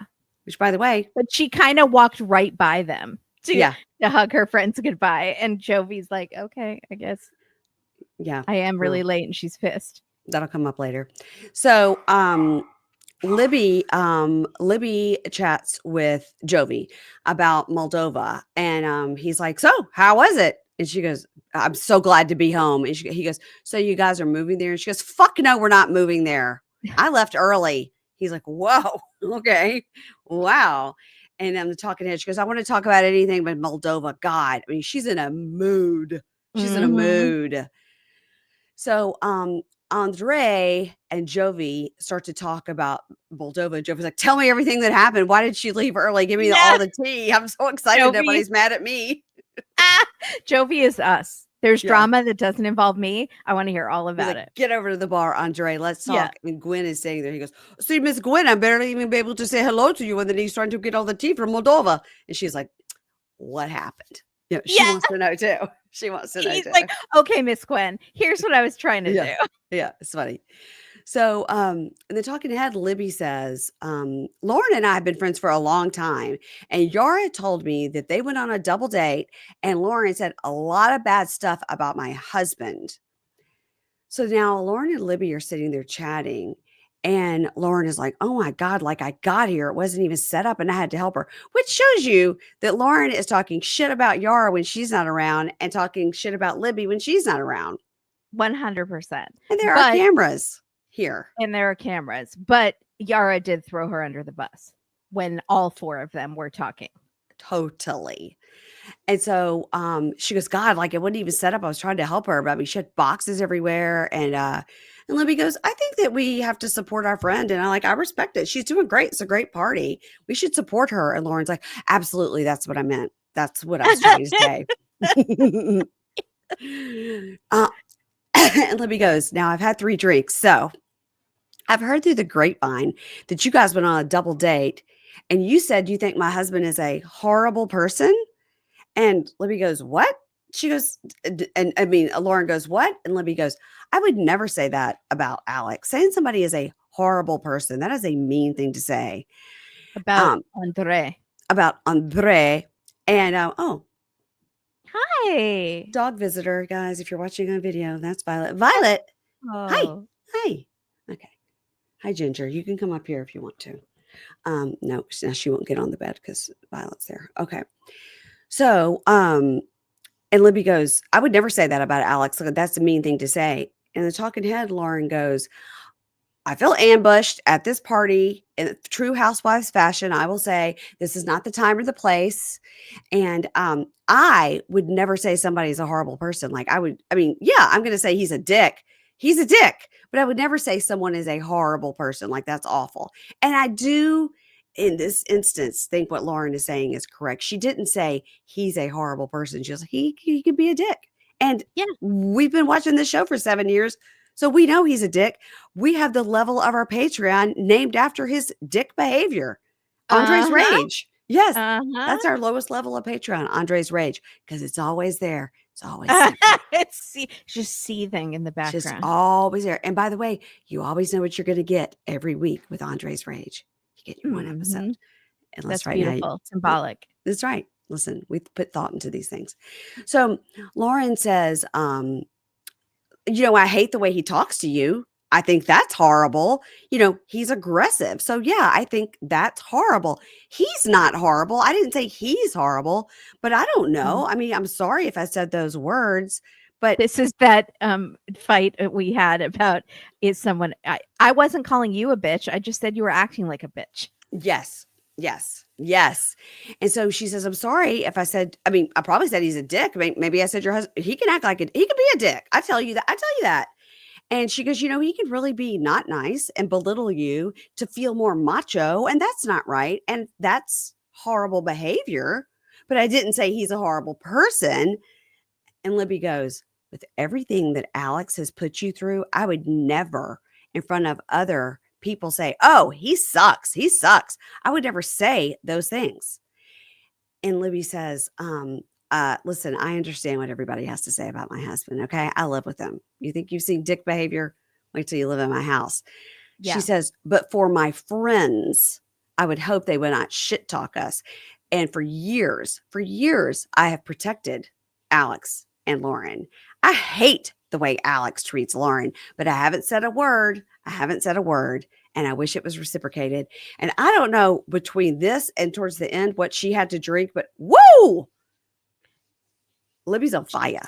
Which, by the way, But she kind of walked right by them yeah, to hug her friends goodbye. And Jovi's like, okay, I guess yeah, I am really well, late, and she's pissed. that'll come up later. So, Libby chats with Jovi about Moldova, and he's like, "So, how was it?" And she goes, "I'm so glad to be home." And he goes, "So you guys are moving there?" And she goes, "Fuck no, we're not moving there. I left early." He's like, "Whoa, okay, wow." And I'm the talking head. She goes, I want to talk about anything but Moldova. God, I mean, she's in a mood. She's in a mood. So, Andre and Jovi start to talk about Moldova. Jovi's like, tell me everything that happened. Why did she leave early? Give me all the tea. I'm so excited. Nobody's mad at me. Jovi is us. There's drama that doesn't involve me. I want to hear all about it. Get over to the bar, Andre. Let's talk. And Gwen is sitting there. He goes, see, Miss Gwen, I'm barely even be able to say hello to you. And then he's trying to get all the tea from Moldova. And she's like, what happened? She wants to know too. She wants to know He's too. like, okay, Miss Gwen, here's what I was trying to do. Yeah, it's funny. So, in the talking head, Libby says, Lauren and I have been friends for a long time. And Yara told me that they went on a double date and Lauren said a lot of bad stuff about my husband. So now Lauren and Libby are sitting there chatting. And Lauren is like, oh my God, like I got here. It wasn't even set up and I had to help her, which shows you that Lauren is talking shit about Yara when she's not around and talking shit about Libby when she's not around. 100%. And there are cameras here. And there are cameras. But Yara did throw her under the bus when all four of them were talking. Totally. And so she goes, God, like it wasn't even set up. I was trying to help her, but I mean, she had boxes everywhere. And Libby goes, I think that we have to support our friend. And I respect it. She's doing great. It's a great party. We should support her. And Lauren's like, absolutely. That's what I meant. That's what I was trying to say. And Libby goes, now I've had 3 drinks. So I've heard through the grapevine that you guys went on a double date. And you said you think my husband is a horrible person. And Libby goes, what? She goes, and I mean, Lauren goes, what? And Libby goes, I would never say that about Alex. Saying somebody is a horrible person, that is a mean thing to say. About Andre. About Andre. And, hi. Dog visitor, guys. If you're watching on video, that's Violet. Violet. Oh. Hi. Hi. Okay. Hi, Ginger. You can come up here if you want to. No, now she won't get on the bed because Violet's there. Okay. So, and Libby goes, I would never say that about Alex. Look, that's a mean thing to say. And the talking head, Lauren goes, I feel ambushed at this party in true housewives fashion. I will say this is not the time or the place. And I would never say somebody's a horrible person. I'm going to say he's a dick. He's a dick. But I would never say someone is a horrible person. Like, that's awful. And I do, in this instance, think what Lauren is saying is correct. She didn't say he's a horrible person. She was like, he could be a dick. And we've been watching this show for 7 years. So we know he's a dick. We have the level of our Patreon named after his dick behavior. Andre's Rage. Yes. That's our lowest level of Patreon, Andre's Rage, because it's always there. It's always it's just seething in the background. Just always there. And by the way, you always know what you're going to get every week with Andre's Rage. You get your one episode. And that's right beautiful. Now, symbolic. That's right. Listen, we put thought into these things. So Lauren says, I hate the way he talks to you. I think that's horrible. He's aggressive. So yeah, I think that's horrible. He's not horrible. I didn't say he's horrible, but I don't know. I mean, I'm sorry if I said those words, but this is that fight we had about is someone, I wasn't calling you a bitch. I just said you were acting like a bitch. Yes. And so she says, I'm sorry if I said, I probably said he's a dick. Maybe I said your husband, he can act like it. He can be a dick. I tell you that. And she goes, he can really be not nice and belittle you to feel more macho. And that's not right. And that's horrible behavior. But I didn't say he's a horrible person. And Libby goes, with everything that Alex has put you through, I would never in front of other people say, oh, he sucks. I would never say those things. And Libby says, listen, I understand what everybody has to say about my husband. Okay. I live with him. You think you've seen dick behavior? Wait till you live in my house. Yeah. She says, but for my friends, I would hope they would not shit talk us. And for years, I have protected Alex and Lauren. I hate the way Alex treats Lauren, but I haven't said a word. And I wish it was reciprocated. And I don't know between this and towards the end what she had to drink, but whoa! Libby's on fire.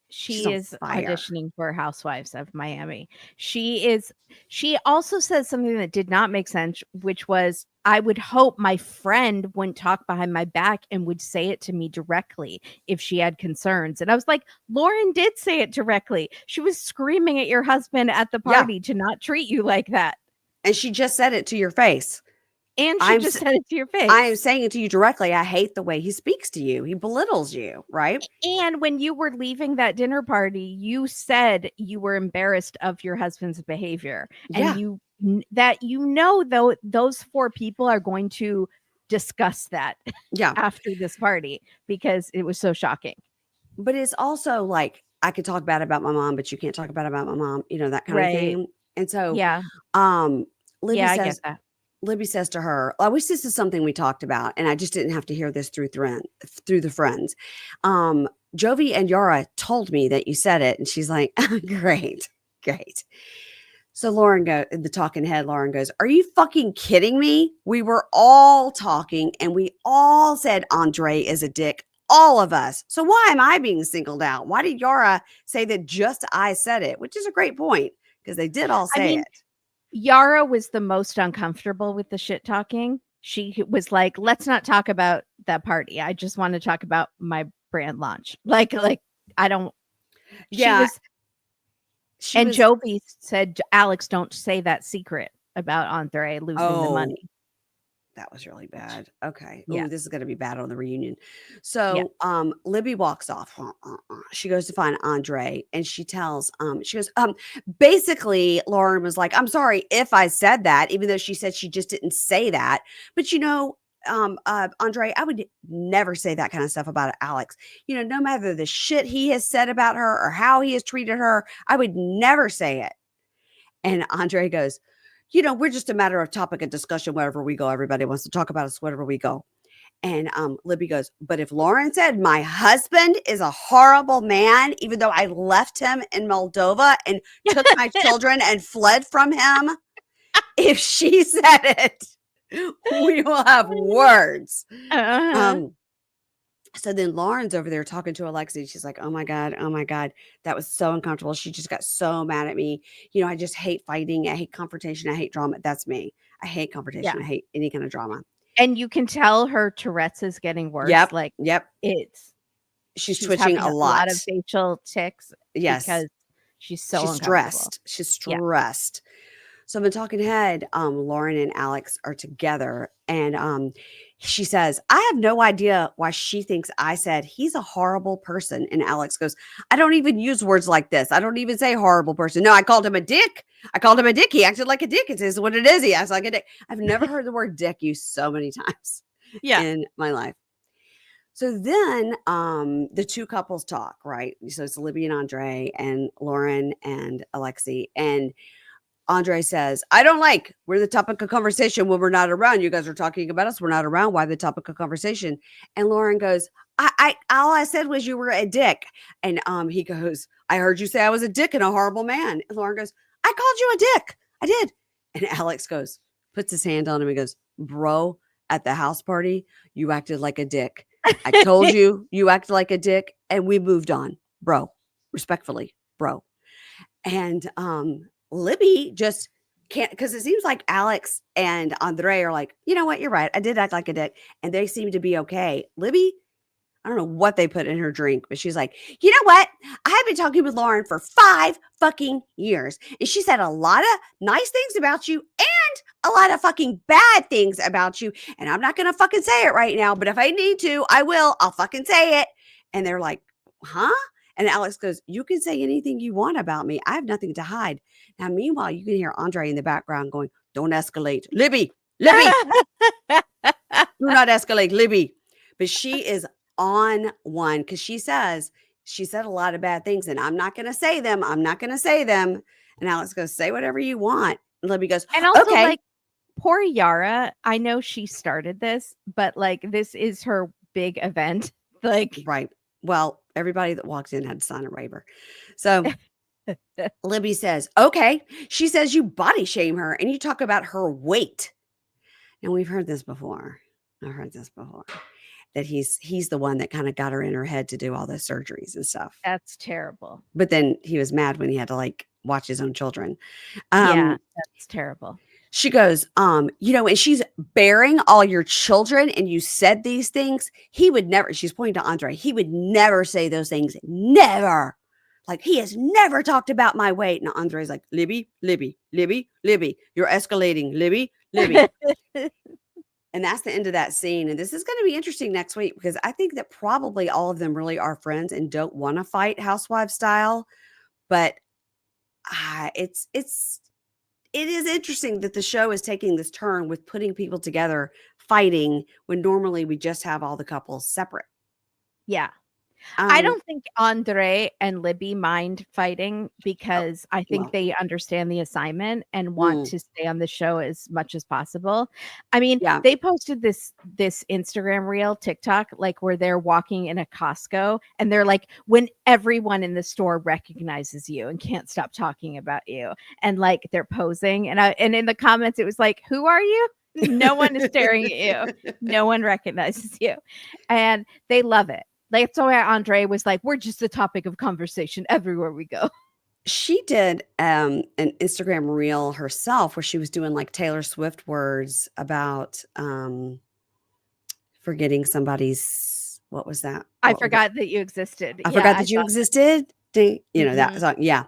She is auditioning for Housewives of Miami. She also said something that did not make sense, which was I would hope my friend wouldn't talk behind my back and would say it to me directly if she had concerns. And I was like, Lauren did say it directly. She was screaming at your husband at the Yeah. party to not treat you like that. And she just said it to your face. And she just said it to your face. I am saying it to you directly. I hate the way he speaks to you. He belittles you, right? And when you were leaving that dinner party, you said you were embarrassed of your husband's behavior. Yeah. And though those 4 people are going to discuss that after this party because it was so shocking. But it's also like, I could talk bad about my mom, but you can't talk bad about my mom, that kind of thing. And so Libby I says get that. Libby says to her, I wish this is something we talked about, and I just didn't have to hear this through the friends. Jovi and Yara told me that you said it, and she's like, great. So the talking head, Lauren goes, are you fucking kidding me? We were all talking, and we all said Andre is a dick, all of us. So why am I being singled out? Why did Yara say that just I said it? Which is a great point, because they did all say it. Yara was the most uncomfortable with the shit talking. She was like, let's not talk about that party. I just want to talk about my brand launch. Like I don't. Yeah. And Jovi said, Alex, don't say that secret about Andre losing the money. That was really bad. Okay. Yeah. Ooh, this is going to be bad on the reunion. So Libby walks off. She goes to find Andre, and she tells, she goes, basically Lauren was like, I'm sorry if I said that, even though she said she just didn't say that. But Andre, I would never say that kind of stuff about Alex. No matter the shit he has said about her or how he has treated her, I would never say it. And Andre goes, we're just a matter of topic of discussion wherever we go. Everybody wants to talk about us wherever we go. And Libby goes, but if Lauren said my husband is a horrible man, even though I left him in Moldova and took my children and fled from him, if she said it, we will have words. So then Lauren's over there talking to Alexi. She's like, oh my God, that was so uncomfortable. She just got so mad at me. I just hate fighting. I hate confrontation. I hate drama. That's me. I hate confrontation. I hate any kind of drama. And you can tell her Tourette's is getting worse. Yep. She's twitching a lot of facial tics. Yes. Because she's stressed. She's stressed. So I'm talking head, Lauren and Alex are together, and she says, I have no idea why she thinks I said he's a horrible person. And Alex goes, I don't even use words like this. I don't even say horrible person. No, I called him a dick. He acted like a dick. It is what it is. He acts like a dick. I've never heard the word dick used so many times in my life. So then the two couples talk, right? So it's Libby and Andre and Lauren and Alexi, and Andre says, we're the topic of conversation when we're not around. You guys are talking about us. We're not around. Why the topic of conversation? And Lauren goes, all I said was you were a dick. And he goes, I heard you say I was a dick and a horrible man. And Lauren goes, I called you a dick. I did. And Alex goes, puts his hand on him and goes, bro, at the house party, you acted like a dick. I told you, you acted like a dick, and we moved on, bro. Respectfully, bro. And Libby just can't, because it seems like Alex and Andre are like, you know what, you're right. I did act like a dick. And they seem to be okay. Libby, I don't know what they put in her drink, but she's like, you know what? I have been talking with Lauren for 5 fucking years. And she said a lot of nice things about you and a lot of fucking bad things about you. And I'm not going to fucking say it right now, but if I need to, I will. I'll fucking say it. And they're like, huh? And Alex goes, you can say anything you want about me. I have nothing to hide. Now, meanwhile, you can hear Andre in the background going, don't escalate. Libby, do not escalate, Libby. But she is on one because she said a lot of bad things and I'm not going to say them. And Alex goes, say whatever you want. And Libby goes, and also okay. Like, poor Yara. I know she started this, but like, this is her big event. Like, right. Well, everybody that walked in had to sign a waiver. So Libby says, okay. She says you body shame her and you talk about her weight. And we've heard this before. I've heard this before. That he's the one that kind of got her in her head to do all those surgeries and stuff. That's terrible. But then he was mad when he had to like watch his own children. Yeah, that's terrible. She goes, and she's bearing all your children and you said these things. He would never, she's pointing to Andre, he would never say those things. Never. Like, he has never talked about my weight. And Andre's like, Libby, Libby, Libby, Libby, you're escalating, Libby, Libby. And that's the end of that scene. And this is going to be interesting next week because I think that probably all of them really are friends and don't want to fight housewife style. But it is interesting that the show is taking this turn with putting people together fighting when normally we just have all the couples separate. Yeah. I don't think Andre and Libby mind fighting because I think they understand the assignment and want to stay on the show as much as possible. I mean, they posted this Instagram reel, TikTok, like where they're walking in a Costco and they're like, when everyone in the store recognizes you and can't stop talking about you, and like they're posing, and in the comments it was like, who are you? No one is staring at you. No one recognizes you, and they love it. Like, that's why Andre was like, we're just the topic of conversation everywhere we go. She did an Instagram reel herself where she was doing like Taylor Swift words about forgetting somebody's, what was that? I forgot that you existed. I forgot that you existed. That song. Yeah.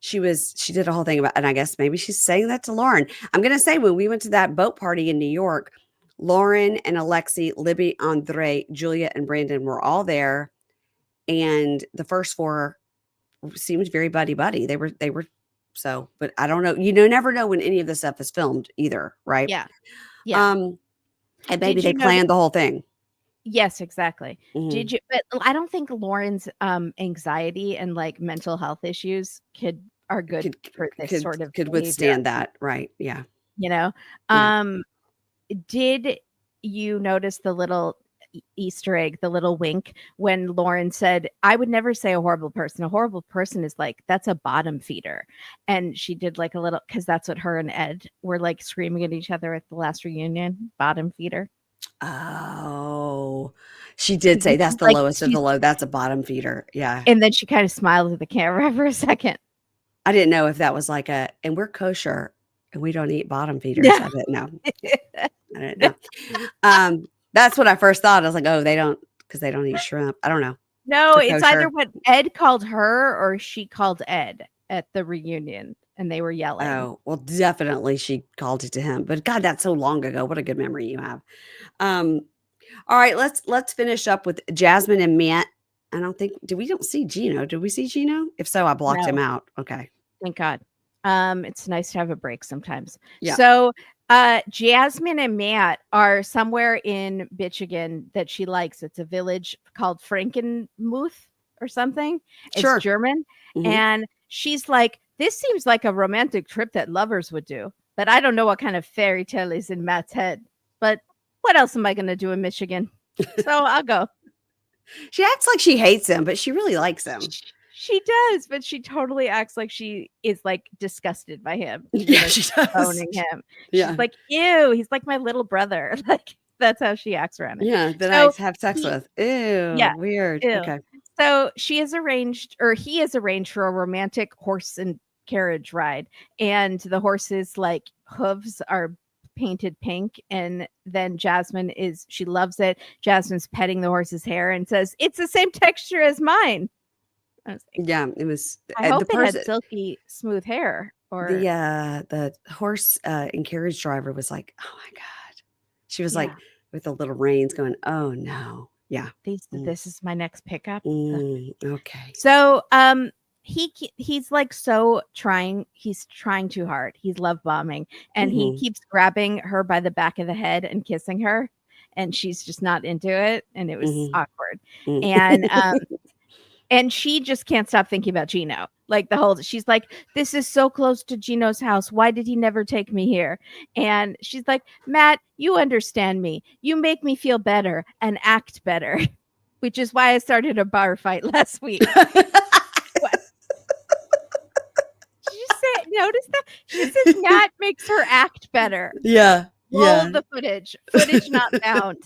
She did a whole thing about, and I guess maybe she's saying that to Lauren. I'm going to say, when we went to that boat party in New York, Lauren and Alexi, Libby, Andre, Julia, and Brandon were all there. And the first four seemed very buddy. They were so, but I don't know. You never know when any of this stuff is filmed either, right? Yeah. Yeah. And maybe they planned the whole thing. Yes, exactly. Did you? But I don't think Lauren's anxiety and like mental health issues are good for this sort of could withstand that, right? Yeah. Did you notice the little Easter egg, the little wink when Lauren said, I would never say a horrible person. A horrible person is like, that's a bottom feeder. And she did like a little, because that's what her and Ed were like screaming at each other at the last reunion, bottom feeder. Oh, she did say that's the lowest of the low. That's a bottom feeder. Yeah. And then she kind of smiled at the camera for a second. I didn't know if that was like and we're kosher and we don't eat bottom feeders. I didn't know. I didn't know. That's what I first thought. I was like, oh, they don't, because they don't eat shrimp. I don't know. No, it's either what Ed called her or she called Ed at the reunion and they were yelling. Oh, well, definitely she called it to him. But God, that's so long ago. What a good memory you have. All right, let's finish up with Jasmine and Matt. I don't think, we don't see Gino. Did we see Gino? If so, I blocked him out. Okay. Thank God. It's nice to have a break sometimes. Yeah. So Jasmine and Matt are somewhere in Michigan that she likes. It's a village called Frankenmuth or something. It's German. Mm-hmm. And she's like, this seems like a romantic trip that lovers would do. But I don't know what kind of fairy tale is in Matt's head. But what else am I going to do in Michigan? So I'll go. She acts like she hates him, but she really likes him. She does, but she totally acts like she is like disgusted by him. Yeah, she does. Owning him. She's like, ew, he's like my little brother. Like, that's how she acts around him. Yeah, that I have sex with. Ew, yeah, weird. Ew. Okay. So he is arranged for a romantic horse and carriage ride. And the horse's like hooves are painted pink, and then she loves it. Jasmine's petting the horse's hair and says, it's the same texture as mine. Like, yeah, it was. I hope it had silky smooth hair. Or the horse and carriage driver was like, oh my God. She was like with the little reins going, oh no. Yeah. This is my next pickup. Okay. So he's like he's trying too hard. He's love bombing, and he keeps grabbing her by the back of the head and kissing her, and she's just not into it, and it was awkward. And she just can't stop thinking about Gino. Like she's like, this is so close to Gino's house. Why did he never take me here? And she's like, Matt, you understand me. You make me feel better and act better, which is why I started a bar fight last week. Notice that she says Matt makes her act better. Yeah. Roll the footage not found.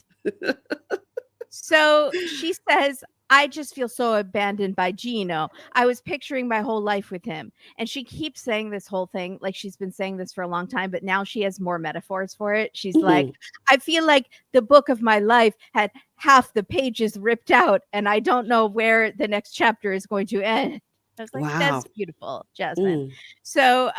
So she says, I just feel so abandoned by Gino. I was picturing my whole life with him. And she keeps saying this whole thing, like she's been saying this for a long time, but now she has more metaphors for it. She's like, Mhm. I feel like the book of my life had half the pages ripped out, and I don't know where the next chapter is going to end. I was like, Wow. that's beautiful, Jasmine. Mm. So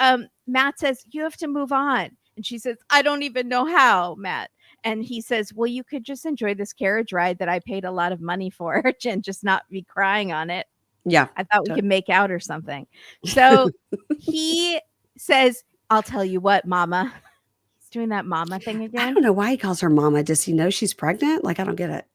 Matt says, you have to move on. And she says, I don't even know how, Matt. And he says, well, you could just enjoy this carriage ride that I paid a lot of money for and just not be crying on it. Yeah. I thought we could make out or something. So he says, I'll tell you what, mama. He's doing that mama thing I again. don't know why he calls her mama. Does he know she's pregnant? Like, I don't get it.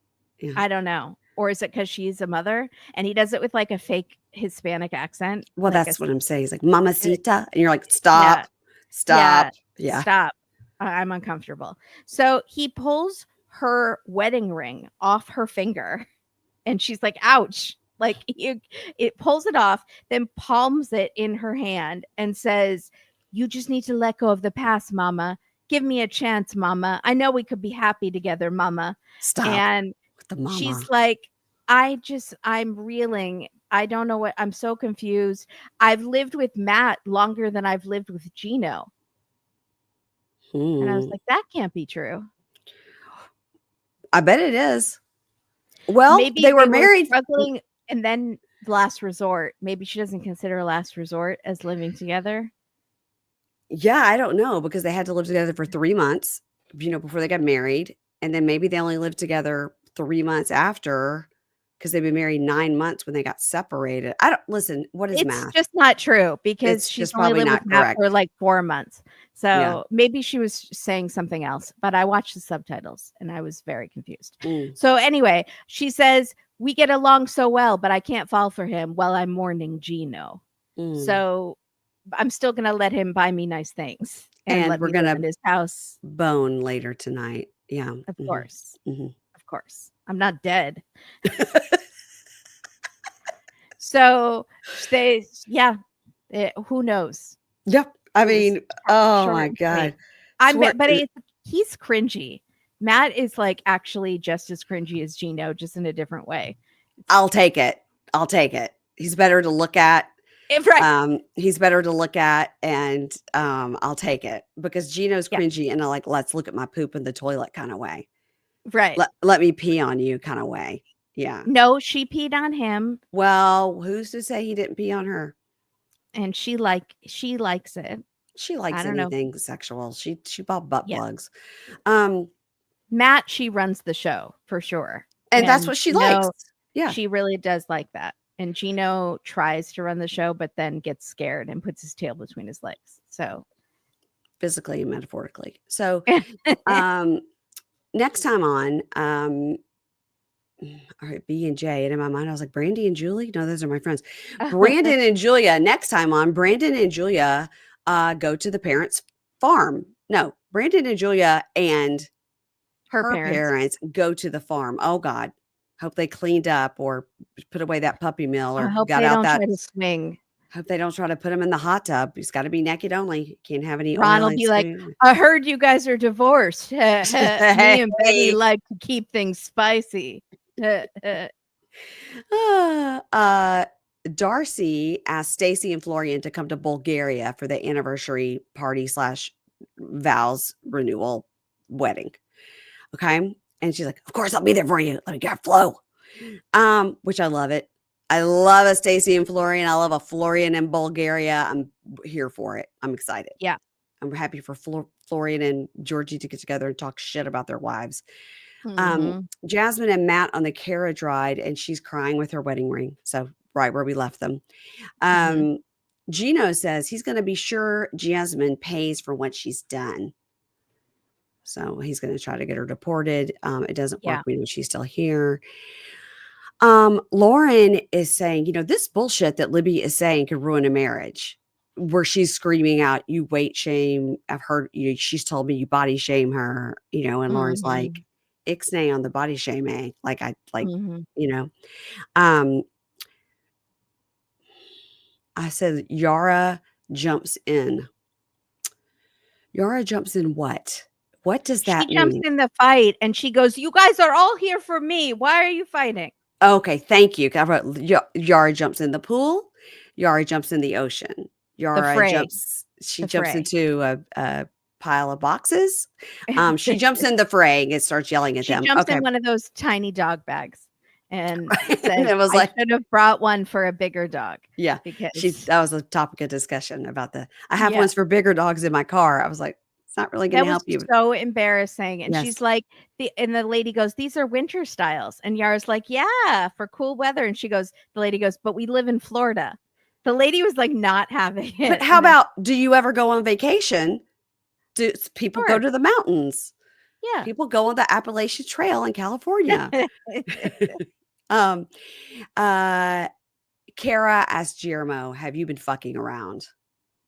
Yeah. I don't know. Or is it because she's a mother? And he does it with like a fake Hispanic accent. Well, Like that's what I'm saying. He's like, Mamacita. And you're like, yeah, stop. yeah, Stop. Yeah. stop. I'm uncomfortable. So he pulls her wedding ring off her finger and she's like, ouch. Like it pulls it off, then palms it in her hand and says, you just need to let go of the past, mama. Give me a chance, mama. I know we could be happy together, mama. Stop And with the mama. she's like, I'm reeling. I don't know what, I'm so confused. I've lived with Matt longer than I've lived with Gino. And I was like, that can't be true. I bet it is. Well, Maybe they were they were married. struggling, and then last resort. Maybe she doesn't consider last resort as living together. Yeah, I don't know because they had to live together for 3 months, before they got married, and then maybe they only lived together 3 months after because they've been married 9 months when they got separated. I don't listen, what is It's math? just not true because It's she's just only probably lived with not Matt for correct. like 4 months. Yeah. So maybe she was saying something else, but I watched the subtitles and I was very confused. Mm, So anyway, she says, we get along so well, but I can't fall for him while I'm mourning Gino. mm. So I'm still going to let him buy me nice things and And let we're me live gonna in his house. bone later tonight. Yeah. Of Mhm, course. mhm. Of course. I'm not dead. So they, yeah, who knows? Yep. I It was mean, oh short my and sweet. god. Swear But he's cringy. Matt is like actually just as cringy as Gino, just in a different way. I'll take it. I'll take it. He's better to look at. Right. He's better to look at, and I'll take it because Gino's Yeah. cringy in a like, let's look at my poop in the toilet kind of way. Right. Let me pee on you kind of way. Yeah. No, she peed on him Well, who's to say he didn't pee on her? and she likes it. She I likes don't know. anything sexual. She bought butt Yeah. plugs. Um, Matt, she runs the show for sure. and that's what she likes. Yeah. She really does like that. And Gino tries to run the show, but then gets scared and puts his tail between his legs. So Physically and metaphorically. So, next time on, all right, B and J. And in my mind, I was like, Brandy and Julie? No, those are my friends. Brandon and Julia. Next time on, Brandon and Julia go to the parents' farm. No, Brandon and Julia and her parents go to the farm. Oh, God. Hope they cleaned up or put away that puppy mill I or hope got they out don't that. try to swing. Hope they don't try to put him in the hot tub. He's got to be naked only. Can't have any Ron oil will and be like, spoon. I heard you guys are divorced. Me and Betty Hey. like to keep things spicy. Darcy asked Stacy and Florian to come to Bulgaria for the anniversary party / vows renewal wedding. Okay. And she's like, of course I'll be there for you. Let me get Flo. Which I love it. I love a Stacy and Florian. I love a Florian in Bulgaria. I'm here for it. I'm excited. Yeah. I'm happy for Florian and Georgie to get together and talk shit about their wives. Mhm. Jasmine and Matt on the carriage ride, and she's crying with her wedding ring. So right where we left them. Mhm. Gino says he's going to be sure Jasmine pays for what she's done. So he's going to try to get her deported. It doesn't work. Yeah. We know she's still here. Loren is saying, this bullshit that Libby is saying could ruin a marriage. Where she's screaming out, you weight shame. I've heard she's told me you body shame her, and Lauren's like, Mhm. ixnay on the body shaming. Like Mhm. um, I said, Yara jumps in. Yara jumps in what? What does She that jumps mean? in the fight and she goes, "You guys are all here for me. Why are you fighting?" Okay, thank you. I wrote Yara jumps in the pool. Yara jumps in the ocean. The Yara fray. jumps. She The jumps fray. into a pile of boxes. She jumps in the fray and starts yelling at She them. jumps Okay, in one of those tiny dog bags and and says, it was "I like, should have brought one for a bigger dog," yeah, because that was a topic of discussion about the. I have yeah. ones for bigger dogs in my car. I was like, it's not really going That to was help you. so embarrassing, and Yes, she's like the lady goes, "These are winter styles," and Yara's like, "Yeah, for cool weather," and the lady goes, "But we live in Florida." The lady was, like, not having but it, how and then about? Do you ever go on vacation? Do people go sure, to the mountains? yeah. People go on the Appalachian Trail in California. um, uh, Cara asked Guillermo, "Have you been fucking around?"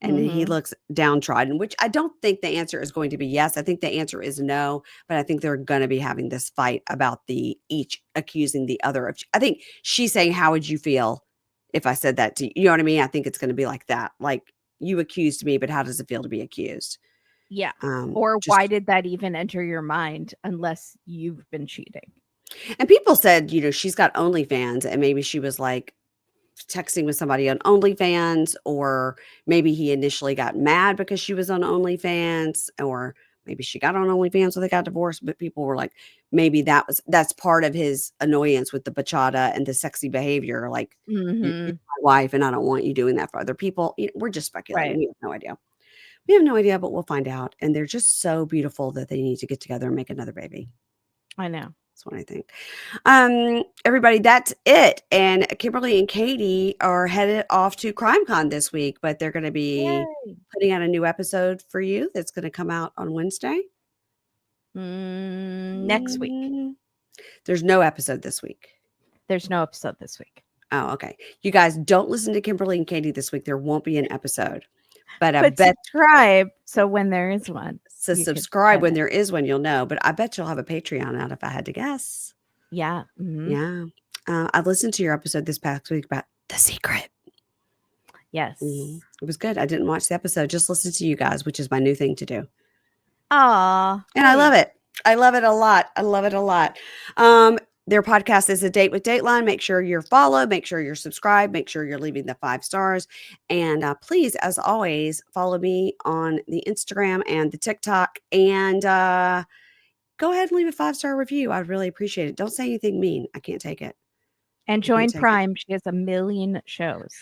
And he Mhm. looks downtrodden, which I don't think the answer is going to be yes. I think the answer is no, but I think they're going to be having this fight about the each accusing the other of. I think she's saying, "How would you feel if I said that to you?" You know what I mean? I think it's going to be like that. Like, you accused me, but how does it feel to be accused? Yeah. Or why Just did that even enter your mind unless you've been cheating? and people said, she's got OnlyFans, and maybe she was like texting with somebody on OnlyFans, or maybe he initially got mad because she was on OnlyFans, or maybe she got on OnlyFans so they got divorced. But people were like, maybe that's part of his annoyance with the bachata and the sexy behavior. Like, you're Mhm. my wife, and I don't want you doing that for other people. We're just speculating. Right. We have no idea. We have no idea, but we'll find out. And they're just so beautiful that they need to get together and make another baby. I know. That's what I think. Everybody, that's it. And Kimberly and Katie are headed off to CrimeCon this week, but they're going to be Yay. putting out a new episode for you that's going to come out on Wednesday. Next week. Mm, There's no episode this week. There's no episode this week. Oh, okay. You guys don't listen to Kimberly and Katie this week. There won't be an episode. But I But bet subscribe so when there is one, to you could subscribe get when it. there is one, you'll know. But I bet you'll have a Patreon out if I had to guess. Yeah. Mhm. Yeah. I listened to your episode this past week about The Secret. Yes. It was good. I didn't watch the episode, just listen to you guys, which is my new thing to do. Aw. And I love it. I love it a lot. I love it a lot. Their podcast is A Date with Dateline. Make sure you're followed. Make sure you're subscribed. Make sure you're leaving the 5 stars. And please, as always, follow me on the Instagram and the TikTok. And go ahead and leave a 5-star review. I'd really appreciate it. Don't say anything mean. I can't take it. And I can't join take it. Prime. She has a million shows.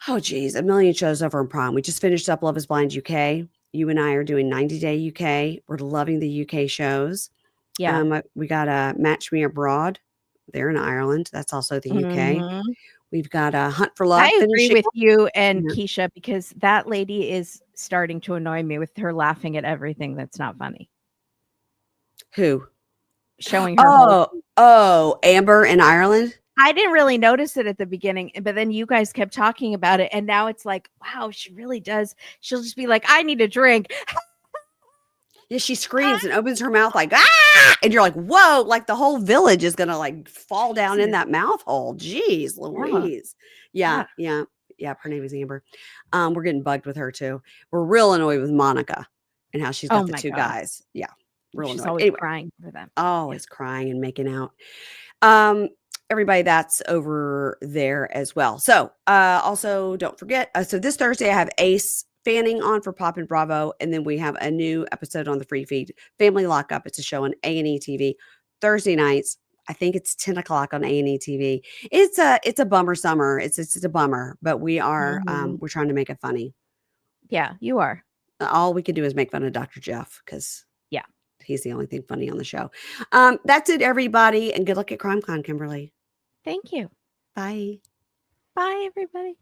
Oh, geez. A million shows over in Prime. We just finished up Love is Blind UK. You and I are doing 90 Day UK. We're loving the UK shows. Yeah. We got a Match Me Abroad. They're in Ireland. That's also the UK. Mhm. We've got a Hunt for Love I agree finishing with up. you and Yeah. Keisha because that lady is starting to annoy me with her laughing at everything that's not funny. Who? Showing her whole Oh, Amber in Ireland. I didn't really notice it at the beginning, but then you guys kept talking about it, and now it's like, wow, she really does. She'll just be like, "I need a drink." Yeah, she screams and opens her mouth like, ah! And you're like, whoa, like the whole village is gonna like fall down in that mouth hole. Jeez Yeah, Louise. Yeah, yeah. yeah, yeah. Her name is Amber. We're getting bugged with her too. We're real annoyed with Monica and how she's Oh got the my 2 god, guys. Yeah, real she's annoyed. always Anyway, crying for them. Yeah. always crying and making out. Um, everybody, that's over there as well. So, also don't forget. So this Thursday I have Ace Fanning on for Pop and Bravo, and then we have a new episode on the free feed, Family Lockup. It's a show on A&E TV Thursday nights. I think it's 10 o'clock on A&E TV. It's a bummer summer. It's a bummer, but Mhm. we're trying to make it funny. Yeah, you are. All we can do is make fun of Dr. Jeff because Yeah. he's the only thing funny on the show. That's it, everybody, and good luck at CrimeCon, Kimberly. Thank you. Bye. Bye, everybody.